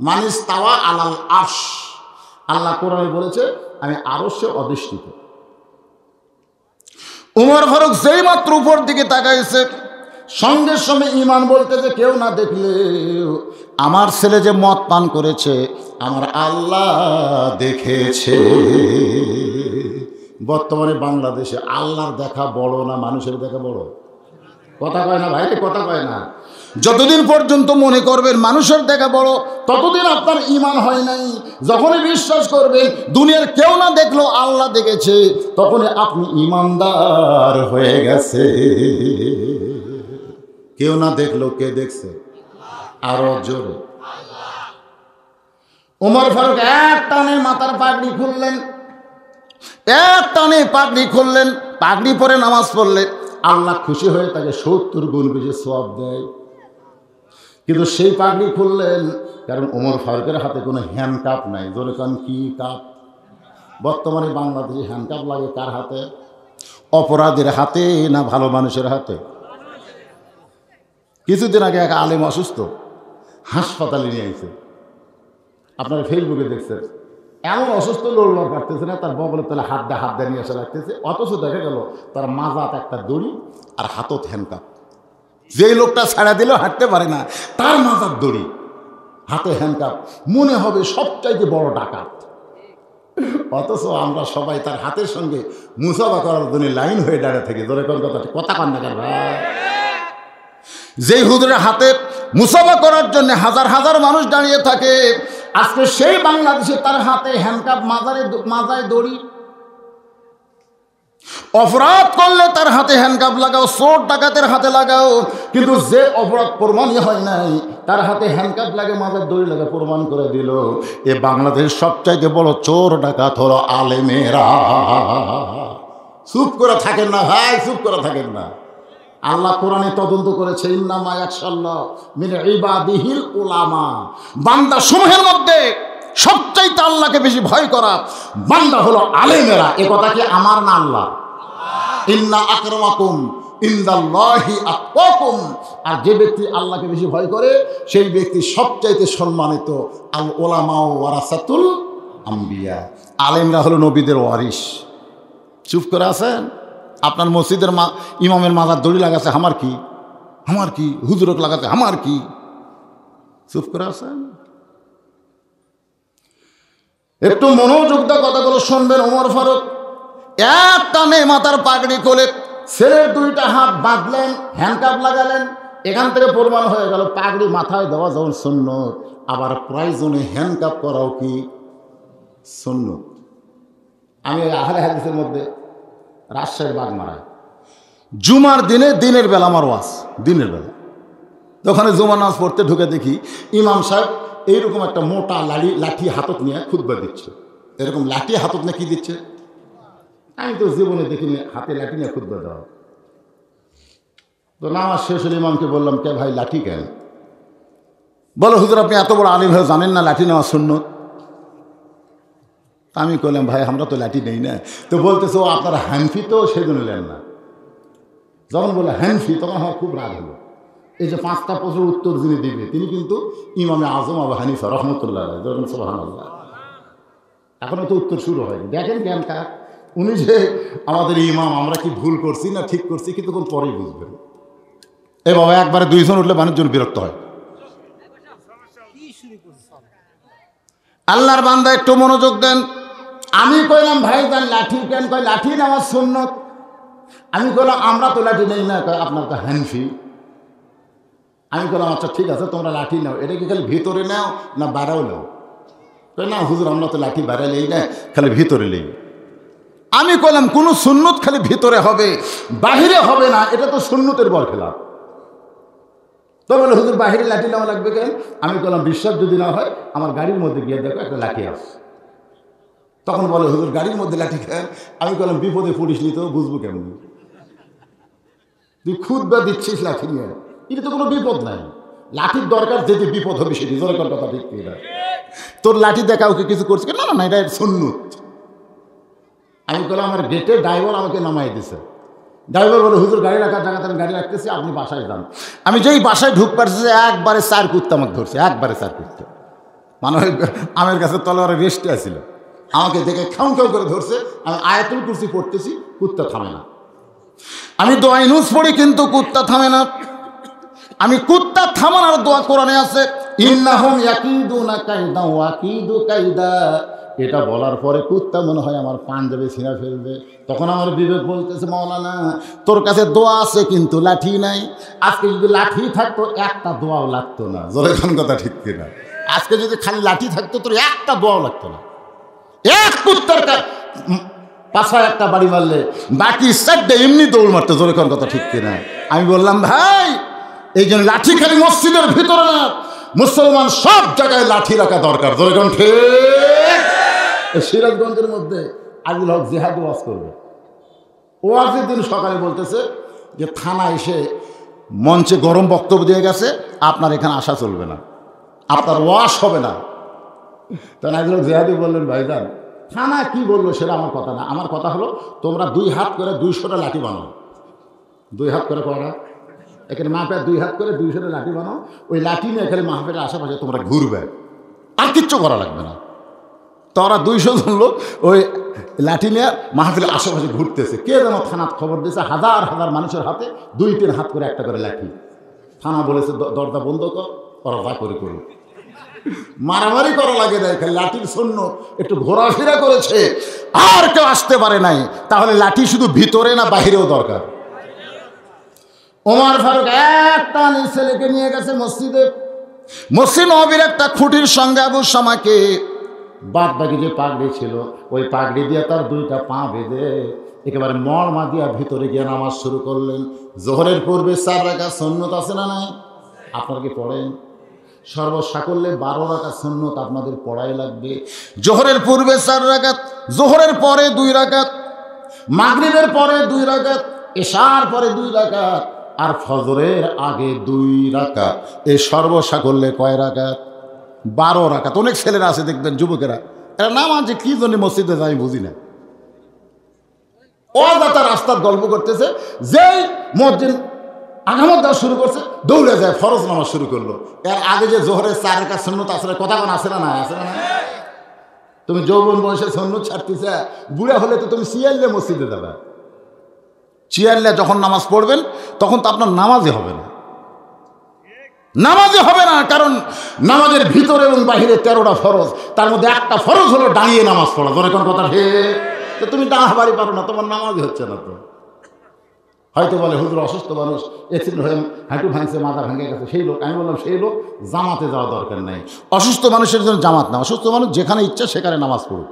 মানিস তাওয়া আলাল আরশ, আল্লাহ কোরআনে বলেছে আমি আরশে অধিষ্ঠিত। ওমর ফারুক যেই মাত্র উপর দিকে তাকাইছে, সঙ্গে সঙ্গে ঈমান বলতে যে কেউ না দেখলে আমার ছেলে যে মদ পান করেছে আমার আল্লাহ দেখেছে। বর্তমানে বাংলাদেশে আল্লাহর দেখা বড় না মানুষের দেখা বড়? কথা কয় না ভাই, কথা কয় না। যতদিন পর্যন্ত মনে করবেন মানুষের দেখা বড়, ততদিন আপনার ঈমান হয় নাই। যখনই বিশ্বাস করবেন দুনিয়ার কেউ না দেখলো আল্লাহ দেখেছে, তখনই আপনি ঈমানদার হয়ে গেছে। কেউ না দেখলো, কে দেখছে? আরো জোরে। ওমর ফারুক এক টানে মাথার পাগড়ি খুললেন, এক টানে পাগড়ি খুললেন। পাগড়ি পরে নামাজ পড়লেন, আল্লাহ খুশি হয়ে তাকে 70 গুণ বেশি সওয়াব দেয়। কিন্তু সেই পাগড়ি খুললেন কারণ ওমর ফারুকের হাতে কোনো হ্যান্ডকাপ নাই। ধরে কান কি কাপ? বর্তমানে বাংলাদেশে হ্যান্ডকাপ লাগে কার হাতে? অপরাধীর হাতে না ভালো মানুষের হাতে? কিছুদিন আগে এক আলেম অসুস্থ, হাসপাতালে নিয়ে আইছে। আপনারা ফেসবুকে দেখছেন, এমন অসুস্থ লড়বার পারতেছে না, তার বগলের তলে হাত দিয়ে নিয়ে এসে রাখতেছে। অথচ দেখা গেল তার মাজাত একটা দড়ি আর হাতত হ্যান্ডকাপ। যেই লোকটা ছাড়া দিলেও হাঁটতে পারে না, তার মাজার দড়ি, হাতে হ্যান্ডকাপ, মনে হবে সবচাইতে বড় ডাকাত। অথচ আমরা সবাই তার হাতের সঙ্গে মুসাফা করার জন্য লাইন হয়ে দাঁড়িয়ে থাকি। ধরে কোন কথা কন না কেন ভাই? যেই হুজুরের হাতে মুসাফা করার জন্য হাজার হাজার মানুষ দাঁড়িয়ে থাকে, আজকে সেই বাংলাদেশে তার হাতে হ্যান্ডকাপ, মাজায় দড়ি। অপরাধ করলে তার হাতে হ্যান্ডকাপ লাগাও, চোর ডাকাতের হাতে লাগাও, কিন্তু যে অপরাধ প্রমাণই হয় নাই তার হাতে হ্যান্ডকাপ লাগে, মাজার দড়ি লাগে, প্রমাণ করে দিল। এ বাংলাদেশের সবচাইতে বড় চোর ডাকাত হলো আলেমেরা। চুপ করে থাকেন না ভাই, চুপ করে থাকেন না। আল্লাহ কোরআনে তদন্ত করেছে, ইন্নামা ইয়াখশাল্লাহ মিন ইবাদিহিল উলামা। বান্দা সমূহের মধ্যে সবচাইতে আল্লাহকে বেশি ভয় করা বান্দা হলো আলেমেরা। এ কথা কি আমার না আল্লাহ? ইন্না আকরামাকুম ইনদাল্লাহি আতকাকুম। আর যে ব্যক্তি আল্লাহকে বেশি ভয় করে সেই ব্যক্তি সবচাইতে সম্মানিত। আল উলামা ওয়ারাসাতুল আম্বিয়া। আলেমরা হলো নবীদের ওয়ারিস। চুপ করে আছেন? আপনার মসজিদের ইমামের মাথার দড়ি লাগাচ্ছে, আমার কি? আমার কি? হুজুরক লাগাচ্ছে, আমার কি? চুপ করে আছেন? একটু মনোযোগ দিয়ে কথাগুলো শুনবেন। ওমর ফারুক এক টানে মাথার পাগড়ি খুলে ছেলের দুইটা হাত বাঁধলেন, হ্যান্ডকাপ লাগালেন। এখান থেকে প্রমাণ হয়ে গেল পাগড়ি মাথায় দেওয়া যেমন সুন্নত, আবার প্রয়োজনে হ্যান্ডকাপ করাও কি সুন্নত। আমি আহলে হাদিসের মধ্যে রাজশাহীর বাগমারায় জুমার দিনে, দিনের বেলা আমার ওয়াজ, দিনের বেলা ওখানে জুমার নামাজ পড়তে ঢুকে দেখি ইমাম সাহেব এইরকম একটা মোটা লাঠি হাতত নিয়ে খুতবা দিচ্ছে। এরকম লাঠি হাতত নিয়ে কি দিচ্ছে আমি তো জীবনে দেখিনি, হাতে লাঠি নিয়ে খুতবা দেওয়া। তো নামাজ শেষ হলে ইমামকে বললাম, কে ভাই লাঠি কেন? বলো হুজুর আপনি এত বড় আলিম হয়ে জানেন না লাঠি নেওয়া সুন্নত? আমি কইলাম ভাই আমরা তো লাঠি নেই না। তো বলতেছে ও আপনারা হানফি তো সেই জন্য নেন না। যখন বলে হানফি তখন আমার খুব রাগ হলো। এই যে 5টা প্রশ্নের উত্তর যিনি দিবে তিনি কিন্তু ইমামে আজম আবু হানিফা রহমতুল্লাহ সুবহানাল্লাহ। এখনো তো উত্তর শুরু হয়নি। দেখেন জ্ঞান কার? উনি যে আমাদের ইমাম, আমরা কি ভুল করছি না ঠিক করছি কিছুক্ষণ পরেই বুঝবেন। এ বাবা একবারে 2 জন উঠলে মানুষজন বিরক্ত হয়। আল্লাহর বান্দা একটু মনোযোগ দেন। আমি কইলাম ভাইজান লাঠি কেন? কয় লাঠি নেওয়া সুন্নত। আমি কইলাম আমরা তো লাঠি নেই না। কয় আপনার তো হ্যানফি। আমি বললাম আচ্ছা ঠিক আছে, তোমরা লাঠি নাও, এটা কি খালি ভিতরে নাও না বাইরেও নাও? না হুজুর আমরা তো লাঠি বাইরে নেই না, খালি ভিতরে নেই। আমি কইলাম কোনো সুন্নত খালি ভিতরে হবে, বাহিরে হবে না, এটা তো সুন্নতের বরখেলাপ। তো বলে হুজুর বাহিরে লাঠি নেওয়া লাগবে কেন? আমি বললাম বিশ্বাস যদি না হয় আমার গাড়ির মধ্যে গিয়ে দেখো একটা লাঠি আছে। তখন বলে হুজুর গাড়ির মধ্যে লাঠি কেন? আমি বললাম বিপদে পড়িস নি তো বুঝবো কেমন? তুই খুদ বা দিচ্ছিস লাঠি নিয়ে, এটা তো কোনো বিপদ নাই। লাঠির দরকার যেটি বিপদ হবে সেটি দরকার, কথা ঠিক না? তোর লাঠি দেখা ওকে কিছু করছে না? না এটা সুন্নত। আমি বললাম আমার গেটে ড্রাইভার আমাকে নামাই দিছে। ড্রাইভার বলে হুজুর গাড়ি রাখার জায়গাতে আমি গাড়ি রাখতেছি, আপনি বাসায় যান। আমি যেই বাসায় ঢুক পারছি একবারে 4 কুত্তা আমাকে ধরছে, একবারে 4 কুত্তা। মানে আমার কাছে তলোয়ারে রেস্টে আসছিল, আমাকে দেখে খাও খাও করে ধরছে। আমি আয়াতুল কুরসি পড়তেছি, কুত্তা থামে না। আমি দোয়া ইউনুস পড়ি কিন্তু কুত্তা থামে না। আমি কুত্তা থামানোর দোয়া কোরআনে আছে, ইন্নাহুম ইয়াকিদুনা কাইদা ওয়া আকিদু কাইদা। এটা বলার পরে কুত্তা মনে হয় আমার পাঞ্জাবে ছিঁড়া ফেলবে। তখন আমার বিবেক বলতেছে মাওলানা তোর কাছে দোয়া আছে কিন্তু লাঠি নাই। আজকে যদি লাঠি থাকতো একটা দোয়াও লাগতো না। জোরেখান কথা ঠিক কিনা? আজকে যদি খালি লাঠি থাকতো তোর একটা দোয়াও লাগতো না। এক কুত্তার পাছায় একটা বাড়ি মারলে বাকি 4টে এমনি দৌড় মারতো। জোরেখান কথা ঠিক কিনা? আমি বললাম ভাই এই জন্য লাঠি খালি মসজিদের ভিতরে না, মুসলমান সব জায়গায় লাঠি রাখা দরকার। জোরেখান ঠিক? সিরাজগঞ্জের মধ্যে আজিল হক জিহাদ ওয়াজ করবে। ওয়াজের দিন সকালে বলতেছে যে থানা এসে মঞ্চে গরম বক্তব্য দিয়ে গেছে, আপনার এখানে আসা চলবে না, আপনার ওয়াজ হবে না। তখন আজিল হক জিহাদি বললেন ভাইজান থানা কি বললো সেটা আমার কথা না, আমার কথা হলো তোমরা 2 হাত করে 200টা লাঠি বানাও। 2 হাত করে করা এখানে মাহফিল 2 হাত করে 200টা লাঠি বানাও। ওই লাঠি নিয়ে এখানে মাহফিলের আশেপাশে তোমরা ঘুরবে, আর কিচ্ছু করা লাগবে না। তোরা 200 জন লোক ওই লাঠি নিয়ে মাহফিলের আশেপাশে ঘুরতেছে। কে যেন থানাত খবর দিয়েছে, হাজার হাজার মানুষের হাতে 2-3 হাত করে একটা করে লাঠি। থানা বলেছে দরজা বন্ধ কর, ওরা যা করে করুক। মারামারি করা লাগে না, লাঠির শূন্য একটু ঘোরাফেরা করেছে আর কেউ আসতে পারে নাই। তাহলে লাঠি শুধু ভিতরে না বাহিরেও দরকার? ওমর ফারুক একটা ছেলেকে নিয়ে গেছে মসজিদে, মসজিদ নববীর একটা খুঁটির সঙ্গে আবু শামাকে, বাদ বাকি যে পাগড়ি ছিল ওই পাগড়ি দিয়ে তার 2টা পা বেঁধে একেবারে মরমা দিয়া ভিতরে গিয়ে নামাজ শুরু করলেন। জোহরের পূর্বে 4 রাকাত সুন্নত আছে না নাই? আপনারা কি পড়েন? সর্বসাকল্যে 12 রাকাত সুন্নত আপনাদের পড়াই লাগবে। জোহরের পূর্বে 4 রাকাত, জোহরের পরে 2 রাকাত, মাগরিবের পরে 2 রাকাত, এশার পরে 2 রাকাত, আর ফজরের আগে 2 রাকাত। এই সর্বসাকল্যে কয় রাকাত? 12 রাকাত। অনেক ছেলেরা আছে দেখবেন যুবকেরা, এরা নামাজে কি জন্য মসজিদে যায় বুঝি না, অযথা রাস্তার গল্প করতেছে। যেই মসজিদ আগামত দেওয়া শুরু করছে দৌড়ে যায় ফরজ নামাজ শুরু করলো। এর আগে যে জোহরের 4 রাকাত সুন্নত আসলে কথা কোন আসে না? না আসে না? তুমি যৌবন বয়সে সুন্নত ছাড়তেছে, বুড়া হলে তো তুমি চিয়ারলে মসজিদে যাবে। চিয়ারলে যখন নামাজ পড়বেন তখন তো আপনার নামাজই হবে না, নামাজে হবে না। কারণ নামাজের ভিতরে এবং বাহিরে 13টা ফরজ, তার মধ্যে একটা ফরজ হলো দাঁড়িয়ে নামাজ পড়া। ধরে কোন কথা হে, তো তুমি দাঁড়াবাড়ি পারো না, তোমার নামাজই হচ্ছে না। তো হয়তো বলে হুজুর অসুস্থ মানুষ, অ্যাক্সিডেন্ট হয়ে হাঁটু ভাঙছে, মাথা ভেঙে গেছে, সেই লোক। আমি বললাম সেই লোক জামাতে যাওয়া দরকার নাই। অসুস্থ মানুষের জন্য জামাত না, অসুস্থ মানুষ যেখানে ইচ্ছা সেখানে নামাজ পড়ুক।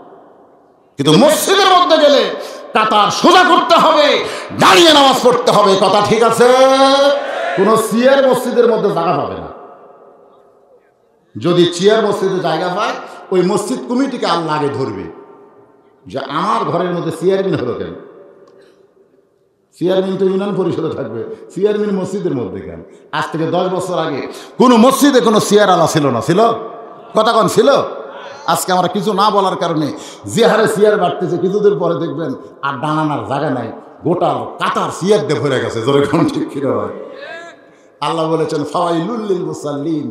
কিন্তু মসজিদের মধ্যে গেলে কাতার সোজা করতে হবে, দাঁড়িয়ে নামাজ পড়তে হবে। কথা ঠিক আছে? কোনো চেয়ার মসজিদের মধ্যে জায়গা পাবে না। যদি চেয়ার মসজিদে জায়গা পায় ওই মসজিদ কমিটিকে আল্লাহ আগে ধরবে যে আমার ঘরের মধ্যে চেয়ারম্যান হলো কেন? চেয়ারম্যান তো ইউনিয়ন পরিষদে থাকবে, চেয়ারম্যান মসজিদের মধ্যে কেন? আজ থেকে 10 বছর আগে কোনো মসজিদে কোনো চেয়ার আলা ছিল না, ছিল? কথা কোন ছিল? আজকে আমরা কিছু না বলার কারণে যে হারে চেয়ার বাড়তেছে, কিছুদিন পরে দেখবেন আর দাঁড়ানোর জায়গা নাই, গোটা কাতার চেয়ার দিয়ে ভরে গেছে। জোরে কোন ঠিক কিনা? আল্লাহ বলেছেন ফাওয়াইলুল লিল মুসাল্লিন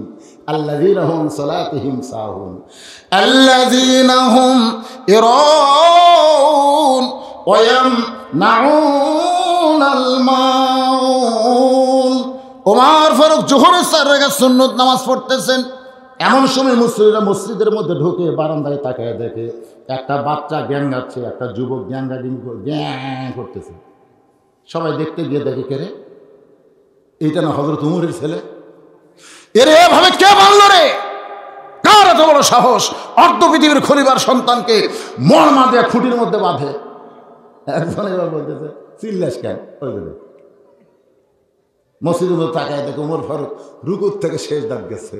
আল্লাযীনা হুম সালাতিহিম সাহুন আল্লাযীনা হুম ইরাউন ওয়া ইয়ামনাউনাল মাউন। ওমর ফারুক জোহরের 4 রাকাত সুন্নত নামাজ পড়তেছেন, এমন সময় মুসল্লিরা মসজিদের মধ্যে ঢুকে বারান্দায় তাকায় দেখে একটা বাচ্চা গ্যাং গাচ্ছে, একটা যুবক গ্যাং করতেছে। সবাই দেখতে গিয়ে দেখে, কে রে, এইটা না হযরত উমরের ছেলে? এরে এভাবে কে মারল রে? কার এত বড় সাহস অর্ধ পৃথিবীর খলিফার সন্তানকে মরমা দিয়ে খুঁটির মধ্যে বাঁধে? একজন এবার বলতেছে, চিল্লাস কেন? ওই জন্য মসজিদের মধ্যে তাকায় দেখে উমর ফারুক রুকুর থেকে শেষ দাগ গেছে।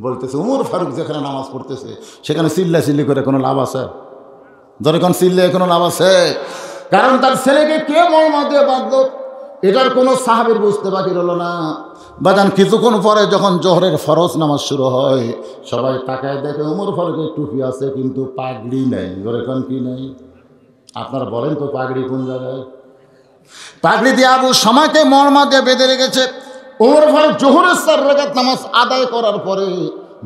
বলতেছে, উমর ফারুক যেখানে নামাজ পড়তেছে সেখানে চিল্লি করে কোনো লাভ আছে? ধরে কোন চিল্লে কোনো লাভ আছে? কারণ তার ছেলেকে কে মরমা দিয়ে বাঁধলো এটার কোনো সাহাবীর বুঝতে বাকি রইল না। বাজান কিছুক্ষণ পরে যখন জোহরের ফরজ নামাজ শুরু হয়, সবাই তাকায় দেখে উমর ফারুকের টুপি আছে কিন্তু পাগড়ি নেই। ধরে কোন কি নেই? আপনারা বলেন তো পাগড়ি কোন জায়গায়? পাগড়ি দিয়ে আবু শামাকে মরমা দিয়ে বেঁধে রেখেছে। ওমর ফারুক জোহরের 4 রাকাত নামাজ আদায় করার পরে,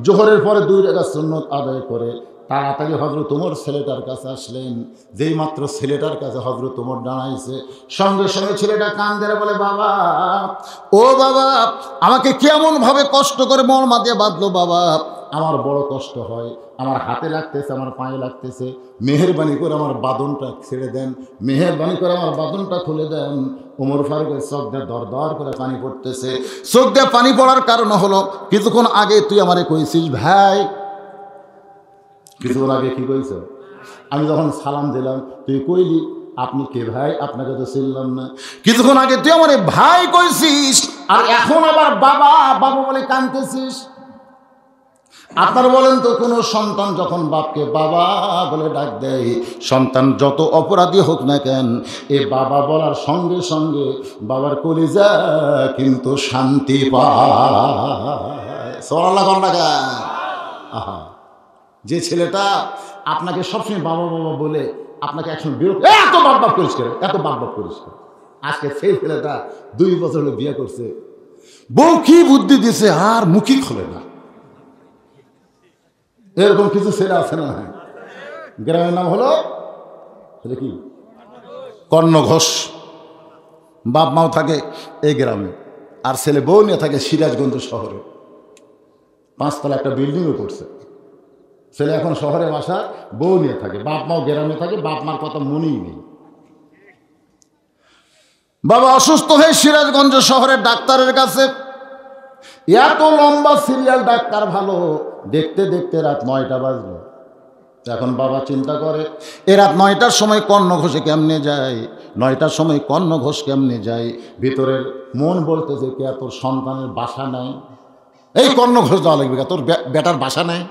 জোহরের পরে 2 রাকাত সুন্নত আদায় করে তাড়াতাড়ি হযরত ওমর ছেলেটার কাছে আসলেন। যেই মাত্র ছেলেটার কাছে হযরত ওমর দাঁড়াইছে, সঙ্গে সঙ্গে ছেলেটা কান ধরে বলে, বাবা, ও বাবা, আমাকে কেমন ভাবে কষ্ট করে মরমা দিয়ে বাঁধলো বাবা, আমার বড় কষ্ট হয়, আমার হাতে লাগতেছে, আমার পায়ে লাগতেছে, মেহেরবানি করে আমার বাঁধনটা ছেড়ে দেন, মেহেরবানি করে আমার বাঁধনটা খুলে দেন। ওমর ফারুকের চোখ দিয়ে দর দর করে পানি পড়তেছে। চোখ দিয়ে পানি পড়ার কারণ হলো, কিছুক্ষণ আগে তুই আমারে কইছিস ভাই, কিছুক্ষণ আগে কি কইছ? আমি যখন সালাম দিলাম তুই কইলি আপনি কে ভাই, আপনাকে তো চিনলাম না। কিছুক্ষণ আগে তুই আমারে ভাই কইছিস, আর এখন আবার বাবা বাবা বলে কাঁদতেছিস। আপনার বলেন তো, কোনো সন্তান যখন বাপকে বাবা বলে ডাক দেয়, সন্তান যত অপরাধী হোক না কেন, এ বাবা বলার সঙ্গে সঙ্গে বাবার কলিজা কিন্তু শান্তি পায়। সুবহানাল্লাহ কোন টাকা? আহা, যে ছেলেটা আপনাকে সবসময় বাবা বাবা বলে আপনাকে একসময় বিরক্ত, এত বাপ বাপ করিস করে, এত বাপ বাপ করিস করে, আজকে সেই ছেলেটা 2 বছর হলো বিয়ে করছে, বউ কি বুদ্ধি দিছে আর মুখই খোলে না। এরকম কিছু ছেলে আছে না? গ্রামের নাম হলো এটা কি, কর্ণ ঘোষ। বাপ মাও থাকে এই গ্রামে, আর ছেলে বউ নিয়ে থাকে সিরাজগঞ্জ শহরে। 5 তলা একটা বিল্ডিংও করছে। ছেলে এখন শহরে বাসা, বউ নিয়ে থাকে, বাপ মাও গ্রামে থাকে, বাপ মার কথা মনেই নেই। বাবা অসুস্থ হয়ে সিরাজগঞ্জ শহরের ডাক্তারের কাছে, এত লম্বা সিরিয়াল, ডাক্তার ভালো, দেখতে দেখতে রাত 9টা বাজলো। এখন বাবা চিন্তা করে, এ রাত 9টার সময় কর্ণ ঘোষে কেমনে যায়, 9টার সময় কর্ণ ঘোষ কেমনে যায়। ভিতরের মন বলতেছে, কে তোর সন্তানের বাসা নাই? এই কর্ণ ঘোষ দেওয়া লাগবে, তোর বেটার বাসা নাই।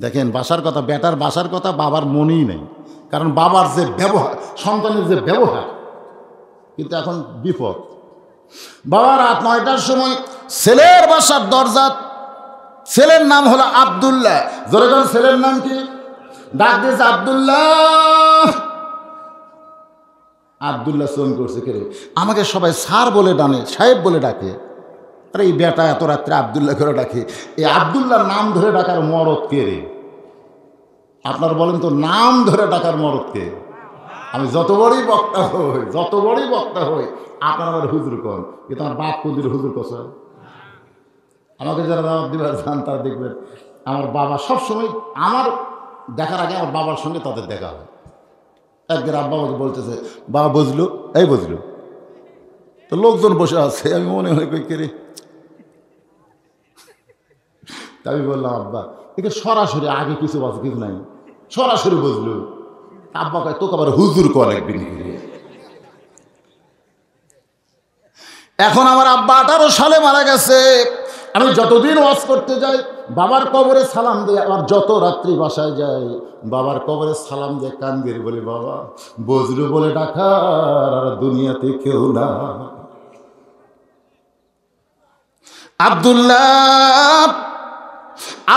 দেখেন বাসার কথা, বেটার বাসার কথা বাবার মনেই নেই, কারণ বাবার যে ব্যবহার, সন্তানের যে ব্যবহার, কিন্তু এখন বিপদ। বাবা রাত 9টার সময় ছেলের বাসার দরজা, ছেলের নাম হলো আব্দুল্লাহ। যখন ছেলের নাম কি ডাক দিয়েছে, আব্দুল্লাহ। আব্দুল্লাহ ফোন করছে, কে রে? আমাকে সবাই স্যার বলে ডানে, সাহেব বলে ডাকে। আরে এই বেটা এত রাত্রে আব্দুল্লাহ করে ডাকে, এই আব্দুল্লাহর নাম ধরে ডাকার মরদ কে রে? আপনার বলেন তো, নাম ধরে ডাকার মরদ কে? আমি যত বড়ই বক্তা হই, আপনার আমার হুজুর কন, কিন্তু আমার বাপ কুদির হুজুর কষা। আমাকে যারা দাওয়াত দিবার চান তারা দেখবেন, আমার বাবা সবসময় আমার দেখার আগে আমার বাবার সঙ্গে তাদের দেখা হয়। একদিন আব্বা আমাকে বলতেছে, বাবা বুঝলো, এই বুঝলো, তো লোকজন বসে আছে, আমি মনে হয় কই কে রে? আমি বললাম, আব্বা একে সরাসরি আগে কিছু আছে কিছু নাই, সরাসরি বুঝলো। আব্বা কয়, তোকে আবার হুজুর কল একদিন। এখন আমার আব্বা 18 সালে মারা গেছে। আমি যতদিন ওয়াজ করতে যাই বাবার কবরে সালাম দিয়ে, আবার যত রাত্রি বাসায় যাই বাবার কবরে সালাম দিয়ে কান্দির বলি, বাবা বজরু বলে ডাকার আর দুনিয়াতে কেউ না।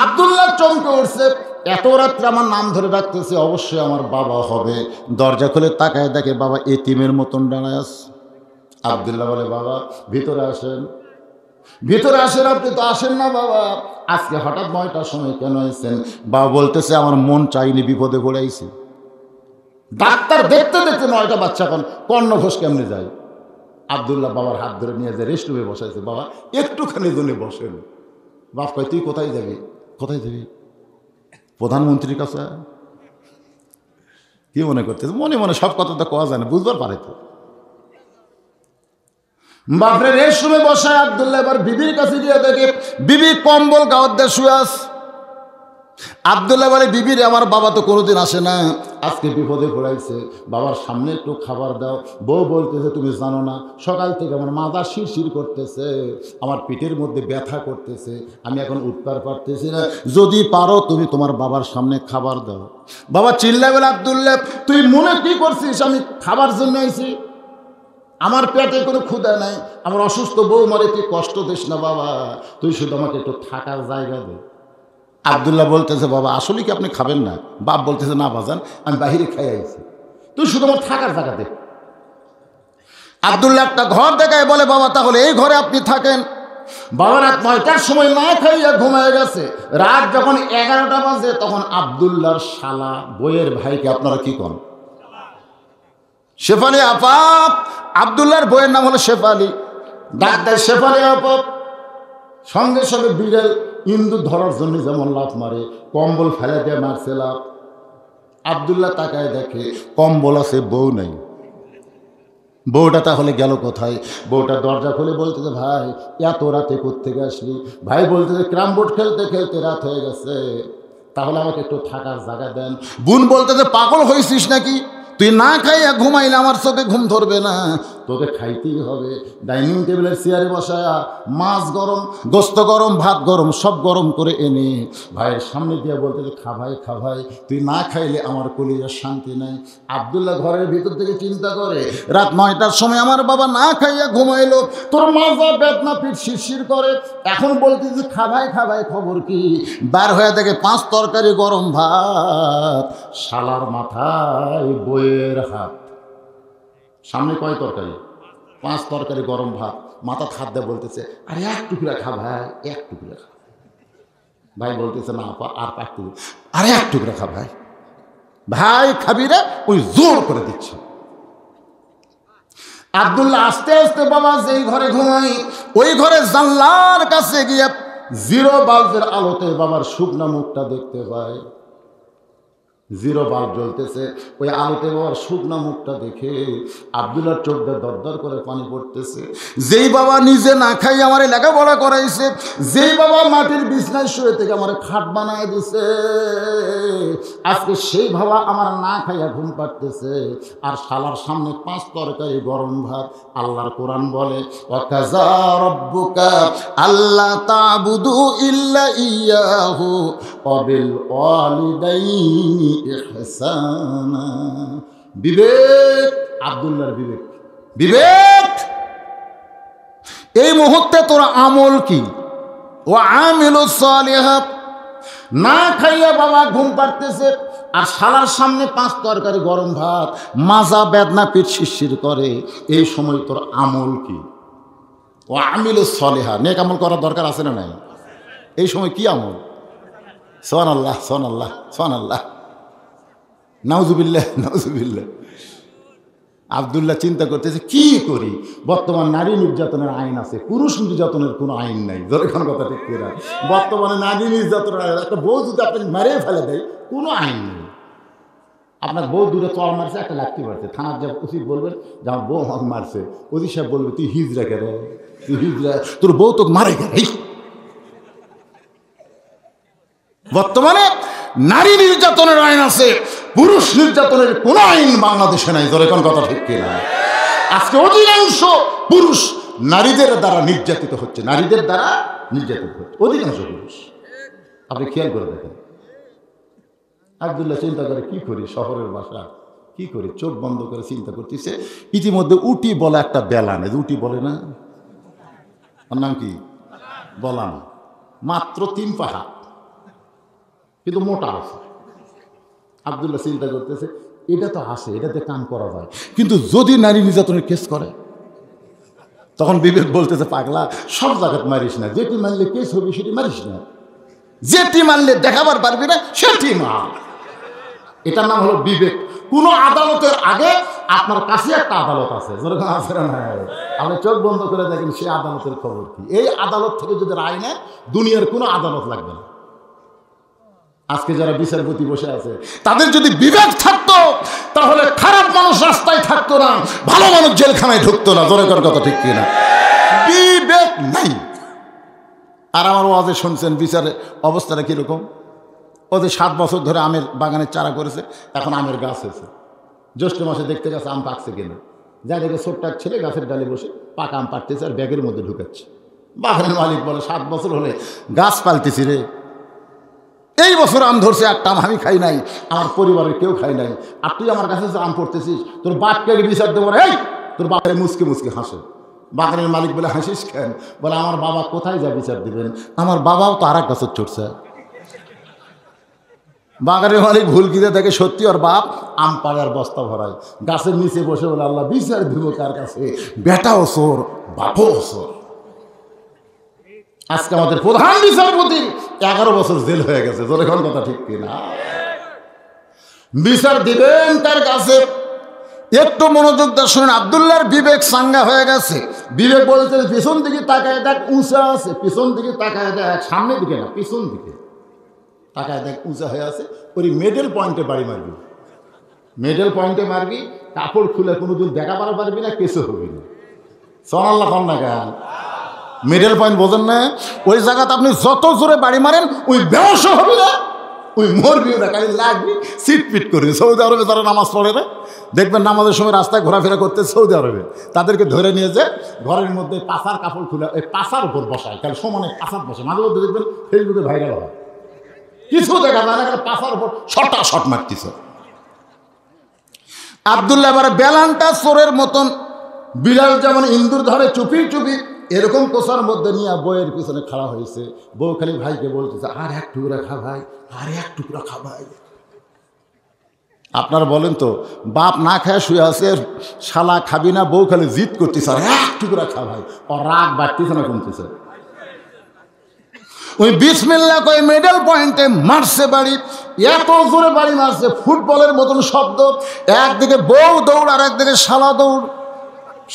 আব্দুল্লাহ চমকে উঠছে, এত রাত্রে আমার নাম ধরে ডাকতেছে, অবশ্যই আমার বাবা হবে। দরজা খুলে তাকায় দেখে বাবা এতিমের মতন দাঁড়ায় আছে। আব্দুল্লাহ বলে, বাবা ভিতরে আসেন। ভিতরে আসেন, আপনি তো আসেন না বাবা, আজকে হঠাৎ 9টার সময় কেন আইছেন? বাবা বলতেছে, আমার মন চাইনি, বিপদে পড়ে আইছি। ডাক্তার দেখতে দেখতে 9টা বাচ্চা কর্ণ ঘোষ কেমনে যায়। আব্দুল্লাহ বাবার হাত ধরে নিয়ে যায় রেস্টরুমে বসাইছে, বাবা একটুখানি জন্য বসেন। বাপ কয় তুই কোথায় যাবি? কোথায় যাবি? প্রধানমন্ত্রীর কাছে। কি মনে করতেছে? মনে মনে সব কথা তো কোয়া যায় না, বুঝবার পারে তো। বাপরে রেশমে বসায় আব্দুল্লাহ এবার বিবির কাছে গিয়ে দেখে বিবি কম্বল গাওয়ার দিয়ে শুয়ে আছে। আব্দুল্লাহ বলে, বিবির আমার বাবা তো কোনোদিন আসে না, আজকে বিপদে পড়াইছে, বাবার সামনে একটু খাবার দাও। বউ বলতেছে, তুমি জানো না সকাল থেকে আমার মাথা শিরশির করতেছে, আমার পিঠের মধ্যে ব্যথা করতেছে, আমি এখন উঠতে পারতেছি না, যদি পারো তুমি তোমার বাবার সামনে খাবার দাও। বাবা চিল্লায় বলে, আব্দুল্লাহ তুই মনে কি করছিস আমি খাবার জন্য আইছি? আমার পেটে কোনো ক্ষুধা নাই, আমার অসুস্থ বউ মরে, তুই কষ্ট দিস না বাবা, তুই শুধু আমাকে একটু থাকার জায়গা দে। আব্দুল্লাহ বলতেছে, বাবা আসলে কি আপনি খাবেন না? বাপ বলতেছে, না বাজান আমি বাহিরে খাই আইছি, তুই শুধু আমার থাকার জায়গা দে। আব্দুল্লাহ একটা ঘর দেখায় বলে, বাবা তাহলে এই ঘরে আপনি থাকেন। বাবা রাত 9টার সময় না খাইয়া ঘুমায় গেছে। রাত যখন 11টা বাজে তখন আব্দুল্লাহর শালা বইয়ের ভাইকে আপনারা কি করেন? শেফালি আপা, আব্দুল্লাহর বইয়ের নাম হলো শেফালি, ডাক্তার শেফালি আপা। সঙ্গে সঙ্গে বিড়াল ইন্দুর ধরার জন্য যেমন লাফ মারে, কম্বল ফেলে দিয়ে মারছে লাফ। আব্দুল্লাহ তাকায় দেখে কম্বল আছে, বউ নেই। বউটা তাহলে গেল কোথায়? বউটা দরজা খুলে বলতেছে, ভাই এত রাতে কোত্থেকে আসলি? ভাই বলতেছে, ক্যারাম বোর্ড খেলতে খেলতে রাত হয়ে গেছে, তাহলে আমাকে একটু থাকার জায়গা দেন। বোন বলতেছে, পাগল হয়েছিস নাকি? তুই না খাইয়া ঘুমাইলে আমার চোখে ঘুম ধরবে না, তোকে খাইতেই হবে। ডাইনিং টেবিলের চেয়ারে বসায়া মাছ গরম, গোস্ত গরম, ভাত গরম, সব গরম করে এনে ভাইয়ের সামনে দিয়ে বলতেছে, খা ভাই খা ভাই, তুই না খাইলে আমার কলিজার শান্তি নাই। আব্দুল্লাহ ঘরের ভিতর থেকে চিন্তা করে, রাত 9টার সময় আমার বাবা না খাইয়া ঘুমাইলো, তোর মাজা বেদনা পিঠ শিরশির করে, এখন বলতেছে খা ভাই খা ভাই, খবর কি? বার হয়ে দেখে 5 তরকারি গরম ভাত, শালার মাথায় বইয়ের হাত। সামনে কয় তরকারি? 5 তরকারি গরম ভাত, মাথা হাত দিয়ে বলতেছে, আরে এক টুকরা খা ভাই, এক টুকরা খা। ভাই বলতেছে, না আপা আর 5 টুকরা, আরে এক টুকরা খা ভাই। ভাই খাবি রে? ওই জোর করে দিচ্ছে। আব্দুল্লাহ আস্তে আস্তে বাবা যেই ঘরে ঘুমাই ওই ঘরে জানলার কাছে গিয়ে 0 বাল্বের আলোতে বাবার শুকনা মুখটা দেখতে পায়। 0 বাল্ব জ্বলতেছে, ওই আলোতে বাবার শুকনা মুখটা দেখে আব্দুল্লাহর চোখ দিয়ে দরদর করে পানি পড়তেছে। যেই বাবা নিজে না খাই আমার লেখাপড়া করাইছে, যেই বাবা মাটির বিছনায় শুয়ে থেকে আমার খাট বানায় দিছে, আজকে সেই বাবা আমার না খাইয়া ঘুম পাড়তেছে, আর শালার সামনে 5 তরকারি গরম ভাত। আল্লাহর কোরআন বলে, ওয়াকাযা রাব্বুকা আল্লা তা'বুদু ইল্লা ইয়াহু ওয়া বিল ওয়ালিদাইনি ইহসানা। বিবেক, আব্দুল্লাহর বিবেক, বিবেক। এই মুহূর্তে তোর আমল কি? ওয়া আমিলুস সালিহাত। না খাইয়া বাবা ঘুম পাড়তেছে, আর শালার সামনে 5 তরকারি গরম ভাত, মাজা বেদনা পিঠ শিরশির করে, এই সময় তোর আমল কি? ওয়া আমিলুস সালিহাত। নেক আমল করার দরকার আছে না নাই? এই সময় কি আমল? সুবহানাল্লাহ, সুবহানাল্লাহ, সুবহানাল্লাহ, নাউজুবিল্লাহ, নাউজুবিল্লাহ। আব্দুল্লাহ চিন্তা করতেছে, কি করি? বর্তমান নারী নির্যাতনের আইন আছে, পুরুষ নির্যাতনের কোনো আইন নাই। যখন কথা ঠিক করে, বর্তমানে নারী নির্যাতনের আইন, একটা বউ যদি আপনি মারিয়ে ফেলে দেয় কোনো আইন নেই। আপনার বউ দূরে চল মারছে, একটা লাগতে পারছে, থানার যা উচিত বলবেন যে আমার বউ আমাকে মারছে, ওদি সাহেব বলবে তুই হিজড়া কেন, তুই হিজড়া, তোর বউ তোকে মারে কেন? বর্তমানে নারী নির্যাতনের আইন আছে, পুরুষ নির্যাতনের কোন আইন বাংলাদেশে নাই। ধরে কোন কথা ঠিক কিনা? আজকে অধিকাংশ পুরুষ নারীদের দ্বারা নির্যাতিত হচ্ছে, নারীদের দ্বারা নির্যাতিত হচ্ছে অধিকাংশ পুরুষ। আপনি খেয়াল করে দেখেন। আব্দুল্লাহ চিন্তা করে, কি করি, শহরের বাসা, কি করি? চোখ বন্ধ করে চিন্তা করতেছে। ইতিমধ্যে উটি বলা একটা বেলান, উটি বলে না, ওর নাম কি? বলান। মাত্র 3 পা হাত, কিন্তু মোটা আছে। আব্দুল্লাহ চিন্তা করতেছে, এটা তো আসে, এটাতে কাম করা যায়, কিন্তু যদি নারী নির্যাতনের কেস করে, তখন বিবেক বলতেছে, পাগলা, সব জায়গায় মারিস না, যেটি মারলে কেস হবে সেটি মারিস না, যেটি মারলে দেখাবার পারবি না সেটি মার। এটার নাম হলো বিবেক। কোনো আদালতের আগে আপনার কাছে একটা আদালত আছে, যেরকম আছে না, আপনি চোখ বন্ধ করে দেখেন সেই আদালতের খবর কি। এই আদালত থেকে যদি রায় নেন, দুনিয়ার কোনো আদালত লাগবে না। আজকে যারা বিচারপতি বসে আছে, তাদের যদি বিবেক থাকতো তাহলে খারাপ মানুষ রাস্তায় থাকতো না, ভালো মানুষ জেলখানায় ঢুকতো না। জোরেকার কথা ঠিক কিনা? বিবেক নাই। আর আমার ওয়াজে শুনছেন বিচারের অবস্থাটা কীরকম। ওদের 7 বছর ধরে আমের বাগানের চারা করেছে, এখন আমের গাছ হয়েছে। জ্যৈষ্ঠ মাসে দেখতে গেছে আম পাকছে কিনা, যা দেখে ছোট্ট এক ছেলে গাছের ডালে বসে পাকা আম পাড়তেছে আর ব্যাগের মধ্যে ঢুকাচ্ছে। বাগানের মালিক বলে, 7 বছর হলে গাছ পালতেছি রে, এই বছর আম ধরছে, একটা আম আমি খাই নাই, আমার পরিবারের কেউ খাই নাই, আর তুই আমার কাছে আম পড়তেছিস, তোর বাপকে বিচার দেবো। এই তোর বাপের মুসকে মুসকে হাসে। বাগানের মালিক বলে, হাসিস কেন? বলে, আমার বাবা কোথায় যা বিচার দিবেন, আমার বাবাও তো আর এক গাছের চড়ছে। বাগানের মালিক ভুল কিনে দেখে সত্যি ওর বাপ আম পাড়ার বস্তা ভরায়, গাছের নিচে বসে বলে, আল্লাহ বিচার দিব কার কাছে, বেটাও চোর বাপও চোর। আজকে আমাদের প্রধান বিচারপতি 11 বছর জেল হয়ে গেছে। যখন কথা ঠিক কিনা? বিচার দিবেন কার কাছে? একটু মনোযোগ দিয়ে শুনেন। আব্দুল্লাহর বিবেক সাঙ্গা হয়ে গেছে। বিবেক বলছে, পিছন দিকে তাকায় দেখ উঁচা আছে, পিছন দিকে তাকায় দেখ, সামনের দিকে না পিছন দিকে তাকায় দেখ উঁচা হয়ে আছে। ওই মিডল পয়েন্টে বাড়ি মারবি, মিডল পয়েন্টে মারবি, কাপড় খুলে কোনোদিন দেখা পারবি না, কিছু হবি না। সোনাল্লাহ কন্যা গান মিডল পয়েন্ট বোঝেন না? ওই জায়গাতে আপনি যত জোরে বাড়ি মারেন ওই বেহস হবি না, ওই মরবিও না, খালি লাগবি সিটপিট করবি। সৌদি আরবে যারা নামাজ পড়ে না, দেখবেন নামাজের সময় রাস্তায় ঘোরাফেরা করতে সৌদি আরবে, তাদেরকে ধরে নিয়ে যে ঘরের মধ্যে পাশার কাপড় খুলে ওই পাশার উপর বসায়, কারণ সমানে পাশার বসে। মাঝে মধ্যে দেখবেন ফেসবুকে ভাইরাল হয়, কিছু দেখা যায় না, পাশার উপর শটা শট মারতেছে। আব্দুল্লাহ এবারে বেলানটা চোরের মতন, বিলাল যেমন ইন্দুর ধরে চুপি চুপি, এরকম কোষার মধ্যে নিয়ে বইয়ের পিছনে খাড়া হয়েছে। বউ খালি ভাইকে বলতেছে, আর এক টুকরা খা ভাই, আর এক টুকরা খা ভাই। আপনারা বলেন তো, বাপ না খায় শুয়ে আছে, শালা খাবি না, বউ খালি জিদ করতেছে, আর এক টুকরা খা ভাই। ওর রাগ বাড়তেছে না কমতেছে? ওই বিসমিল্লাহ কই মিডল পয়েন্টে মারছে বাড়ি, এত জোরে বাড়ি মারছে ফুটবলের মতন শব্দ। একদিকে বউ দৌড় আর একদিকে শালা দৌড়।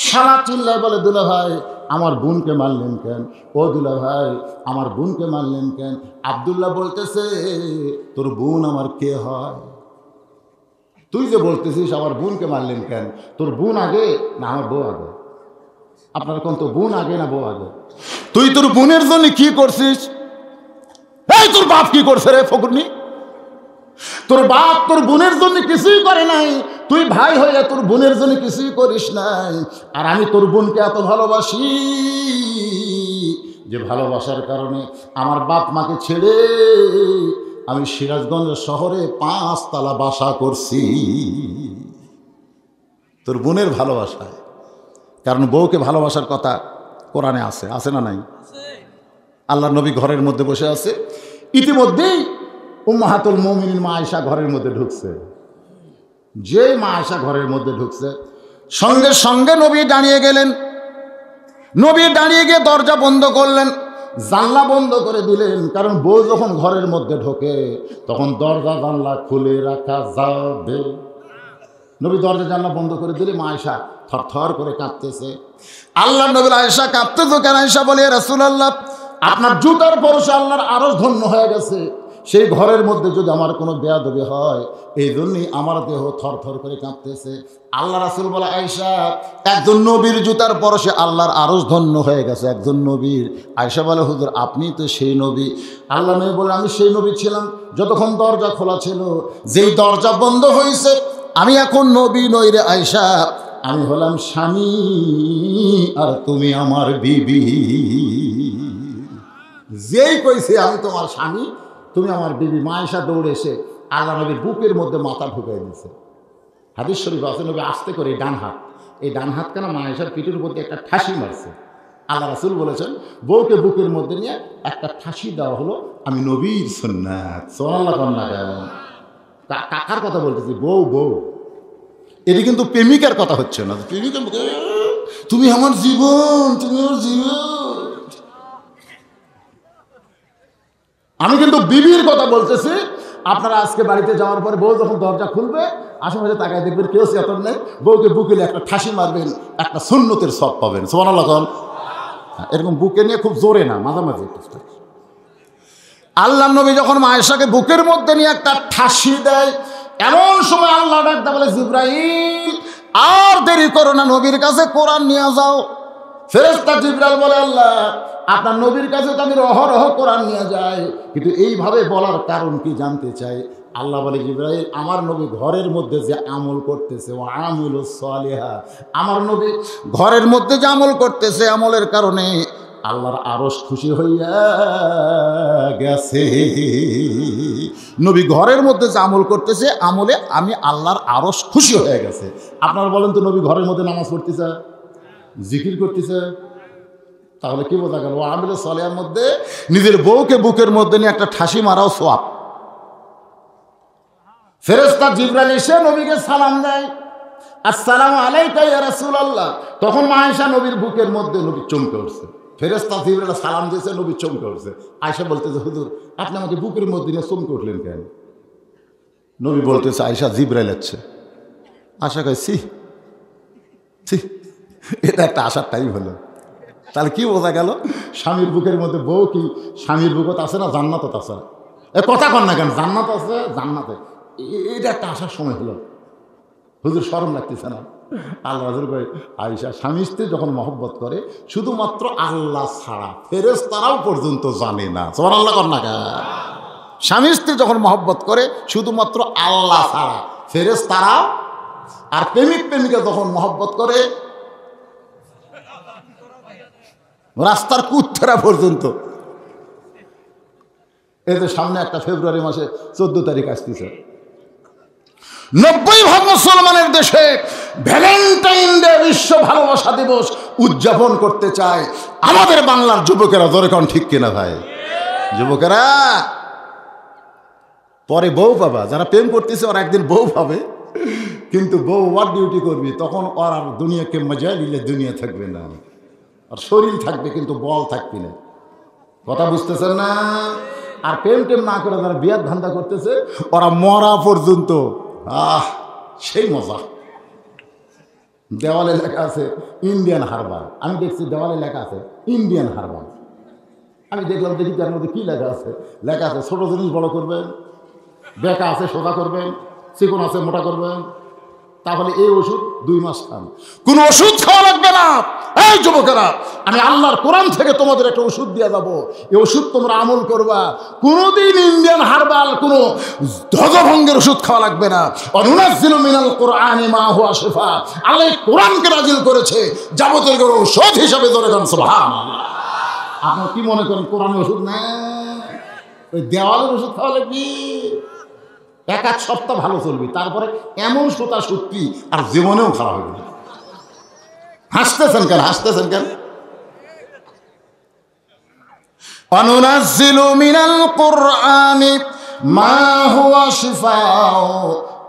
শালা চিল্লায় বলে, দুলা ভাই আমার বোনকে মারলেন কেন? ও দুলা ভাই আমার বোনকে মারলেন কেন? আব্দুল্লাহ বলতেছে, তোর বোন আমার কে হয়? তুই যে বলতেছিস আমার বোনকে মারলেন কেন, তোর বোন আগে না আমার বউ আগে? আপনার কোন তো বোন আগে না বউ আগে? তুই তোর বোনের জন্য কি করছিস? এই তোর বাপ কি করছে রে ফকুরনি? তোর বাপ তোর বোনের জন্য কিছুই করে নাই, তুই ভাই হয়ে তোর বোনের জন্য কিছুই করিস নাই। আর আমি তোর বোনকে এত ভালোবাসি যে ভালোবাসার কারণে আমার বাপ মাকে ছেড়ে আমি সিরাজগঞ্জ শহরে 5 তলা বাসা করছি তোর বোনের ভালোবাসায়। কারণ বউকে ভালোবাসার কথা কোরআনে আছে, আছে না নাই? আল্লাহ নবী ঘরের মধ্যে বসে আছে, ইতিমধ্যেই উম্মাহাতুল মুমিনিন মা আয়েশা ঘরের মধ্যে ঢুকছে। যে মা আয়েশা ঘরের মধ্যে ঢুকছে, সঙ্গে সঙ্গে নবী দাঁড়িয়ে গেলেন। নবী দাঁড়িয়ে গিয়ে দরজা বন্ধ করলেন, জানলা বন্ধ করে দিলেন। কারণ বউ যখন ঘরের মধ্যে ঢোকে তখন দরজা জানলা খুলে রাখা যাবে। নবী দরজা জানলা বন্ধ করে দিলে মা আয়েশা থরথর করে কাঁপতেছে। আল্লাহ নবী আয়েশা কাঁপতেছে কেন? আয়েশা বলে, রাসূলুল্লাহ আপনার জুতার পরশে আল্লাহর আরশ ধন্য হয়ে গেছে। সেই ঘরের মধ্যে যদি আমার কোনো বেয়াদবি হয়, এই জন্যই আমার দেহ থরথর করে কাঁপতেছে। আল্লাহ রাসূল বলে, আয়েশা একজন নবীর জুতার পরশে আল্লাহর আরশ ধন্য হয়ে গেছে, একজন নবীর। আয়েশা বলে, হুজুর আপনি তো সেই নবী। আল্লাহ নবী বলে, আমি সেই নবী ছিলাম যতক্ষণ দরজা খোলা ছিল, যেই দরজা বন্ধ হয়েছে আমি এখন নবী নই রে আয়েশা, আমি হলাম স্বামী আর তুমি আমার বিবি। যেই কইছে আমি তোমার স্বামী তুমি আমার বিবি, মা আয়েশা দৌড়ে এসে আল্লাহ নবীর বুকের মধ্যে মাথা ঢুকাই দিয়েছে। হাদিস শরীফ আছে, নবী আস্তে করে ডান হাত, এই ডান হাত কেন মা আয়েশার পিঠের মধ্যে একটা ঠাসি মারছে। আল্লাহ রাসূল বলেছেন, বউকে বুকের মধ্যে নিয়ে একটা ঠাসি দেওয়া হলো, আমি নবীর সুন্নাত। সুবহানাল্লাহ কন্যা কেমন? কাকার কথা বলতেছি? বউ বউ, এটি কিন্তু প্রেমিকার কথা হচ্ছে না। প্রেমিকা তুমি আমার জীবন, তুমি আমার জীবন। আমি কিন্তু বিবির কথা বলতেছি। আপনারা আজকে বাড়িতে যাওয়ার পরে বউ যখন দরজা খুলবে আশেপাশে তাকায় দেখবেন কেউ চেতন নেই, বউকে বুকে নিয়ে একটা ঠাসি মারবেন, একটা সুন্নতের সব পাবেন। সুবহানাল্লাহ। এরকম বুকে নিয়ে খুব জোরে না, মাঝামাঝি। আল্লাহ নবী যখন আয়েশাকে বুকের মধ্যে নিয়ে একটা ঠাসি দেয়, এমন সময় আল্লাহ ডাকতে বলে, জিবরাইল আর দেরি করো না, নবীর কাছে কোরআন নিয়ে যাও। ফেরেশতা জিবরাইল বলে, আল্লাহ আপনার নবীর কাছে তো আমি অহরহ কোরআন নিয়ে যাই, কিন্তু এইভাবে বলার কারণ কি জানতে চাই। আল্লাহ বলে, জিবরাইল আমার নবী ঘরের মধ্যে যে আমল করতেছে, ও আমিলুস সালিহা, আমার নবী ঘরের মধ্যে যে আমল করতেছে, আমলের কারণে আল্লাহর আরশ খুশি হইয়া গেছে। নবী ঘরের মধ্যে যে আমল করতেছে, আমলে আমি আল্লাহর আরশ খুশি হয়ে গেছে। আপনারা বলেন তো, নবী ঘরের মধ্যে নামাজ পড়তেছে, জিকির করতেছে, তাহলে কি বোঝা গেল? আমিলুস সালিহার মধ্যে নিজের বউকে বুকের মধ্যে নিয়ে একটা ঠাসি মারাও সওয়াব। ফেরেশতা জিবরাইল এসে নবীকে সালাম দেয়, আসসালামু আলাইকা ইয়া রাসূলুল্লাহ। তখন আয়েশা নবীর বুকের মধ্যে, নবী চমকে উঠছে। ফেরেশতা জিবরাইল সালাম দিয়েছে, নবী চমকে উঠছে। আয়েশা বলতেছে, হুজুর আপনি আমাকে বুকের মধ্যে নিয়ে চমকে উঠলেন কেন? নবী বলতেছে, আয়েশা জিবরাইল আছে। আশা কয়, ছি ছি, এটা একটা আশার টাইম হলো। তাহলে কি বোঝা গেল? স্বামীর বুকের মধ্যে বউ কি স্বামীর বুকত আছে না জান্নাতত আছে? এ কথা কন না কেন? জান্নাত আছে, জান্নাতে, এটা একটা আসার সময় হলো। হুজুর শরম লাগতেছে না? আল্লাহ রাসূল কয়, আয়েশা স্বামী স্ত্রী যখন মহব্বত করে, শুধুমাত্র আল্লাহ ছাড়া ফেরেশতারাও পর্যন্ত জানে না। সুবহানাল্লাহ কন না কেন? স্বামী স্ত্রী যখন মহব্বত করে, শুধুমাত্র আল্লাহ ছাড়া ফেরেশতারাও, আর প্রেমিক প্রেমিকা যখন মহব্বত করে, রাস্তার কুত্তেরা পর্যন্ত। এই যে সামনে একটা ফেব্রুয়ারি মাসে 14 তারিখ আসতেছে, 90% মুসলমানের দেশে ভ্যালেন্টাইন ডে, বিশ্ব ভালোবাসা দিবস উদযাপন করতে চায়। আমাদের বাংলার যুবকেরা, ধরে কোন ঠিক কিনা ভাই? যুবকেরা পরে বউ পাবা, যারা প্রেম করতেছে ওরা একদিন বউ পাবে, কিন্তু বউ ওয়ার ডিউটি করবি, তখন ওর আর দুনিয়াকে মজা নিলে দুনিয়া থাকবে না, আর শরীর থাকবে কিন্তু বল থাকবে না। কথা বুঝতেছেন না? আর প্রেম টেম না করে যারা বিয়ার ধান্দা করতেছে, ওরা মরা পর্যন্ত সেই মজা। দেওয়ালে লেখা আছে ইন্ডিয়ান হারবার, আমি দেখছি দেওয়ালে লেখা আছে ইন্ডিয়ান হারবার। আমি দেখলাম, দেখি তার মধ্যে কী লেখা আছে? লেখা আছে ছোটো জিনিস বড় করবেন, বেকা আছে সোজা করবেন, চিকন আছে মোটা করবেন, তাহলে এই ওষুধ 2 মাস খান, কোন ওষুধ খাওয়া লাগবে না। এই যুবকেরা, আমি আল্লাহর কোরআন থেকে তোমাদের একটা ওষুধ দিয়ে যাবো, এই ওষুধ তোমরা আমল করবা। কোনোদিন ইন্ডিয়ান হার্বাল কোনো ধ্বজভঙ্গের ওষুধ খাওয়া লাগবে না। অনুনাজ্জিলু মিনাল কুরআনি মা হুয়া শিফা, আল্লাহ কোরআনকে নাজিল করেছে যাবতীয় কোনো ঔষধ হিসাবে। ধরে গান সুবহানাল্লাহ। আপনি কি মনে করেন কোরআনের ওষুধ না? ওই দেওয়ালের ওষুধ খাওয়া লাগবে? 1 সপ্তাহ ভালো চলবি, তারপরে এমন সুতা সত্যি আর জীবনেও খারাপ হবে। হাসতেছেন কেন? হাসতেছেন কেন? অনুনাজ্জিলু মিনাল কুরআনি মা হুয়া শিফাউ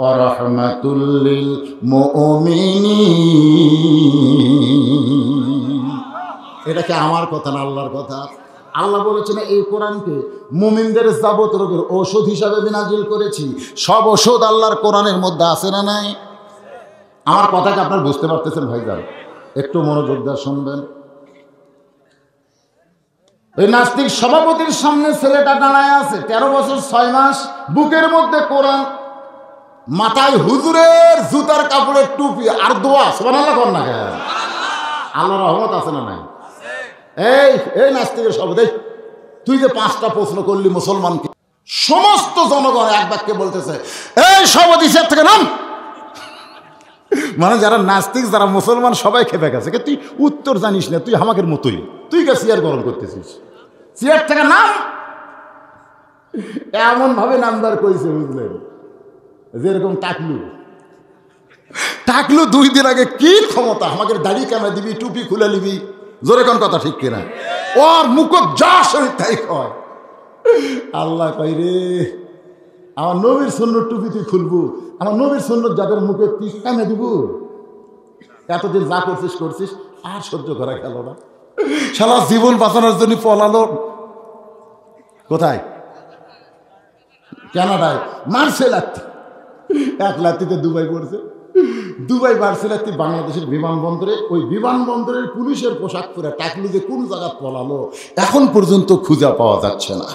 ওয়া রাহমাতুল লিল মুমিনিন। এটা কি আমার কথা না আল্লাহর কথা? আল্লাহ বলেছেন এই কোরআনকে মুমিনদের যাবতীয় রোগের ঔষধ হিসাবে নাজিল করেছি। সব ওষুধ আল্লাহর কোরআনের মধ্যে আছে না নাই? আমার কথাকে আপনারা বুঝতে পারতেছেন ভাইজান? একটু মনোযোগ দিয়ে শুনবেন। ওই নাস্তিক সভাপতির সামনে ছেলেটা দাঁড়ায় আছে, 13 বছর 6 মাস, বুকের মধ্যে কোরআন, মাথায় হুজুরের জুতার কাপড়ের টুপি আর দোয়া। সুবহানাল্লাহ কর না কেন? আল্লাহর রহমত আছে না নাই? এই নাস্তিকের সভাপতি, তুই যে 5টা প্রশ্ন করলি মুসলমানকে, সমস্ত জনগণ এক বাক্যে বলতেছে, এই সভাপতি চেয়ার থেকে নাম। মানে যারা নাস্তিক, যারা মুসলমান, সবাই খেপে গেছে। তুই উত্তর জানিস না, তুই আমাদের মতোই, তুই কে চেয়ার গরম করতেছিস? চেয়ার থেকে নাম। এমন ভাবে নামদার কইছে, বুঝলেন? যেরকম টাকলু 2 দিন আগে কি ক্ষমতা, আমাকে দাড়ি কামে দিবি, টুপি খুলে নিবি। জোরে কোন কথা ঠিক কিনা? ওর মুখ যা শরীর তাই কয়। আল্লাহ কই রে, আমার নবীর সুন্নত টুপি তুই খুলবো, আমার নবীর সুন্নত যাদের মুখে তুই কামে দিব। এতদিন যা করছিস আর সহ্য করা গেল না। সারা জীবন বাঁচানোর জন্য পলালো কোথায়? কানাডায়। মার্সেল এক লাতিতে দুবাই পড়ছে। দুবাই বাড়ছে লাতি বাংলাদেশের বিমানবন্দরে। ওই বিমানবন্দরের পুলিশের পোশাক পরে টাকলু যে কোন জায়গা পলালো এখন পর্যন্ত খুঁজে পাওয়া যাচ্ছে না।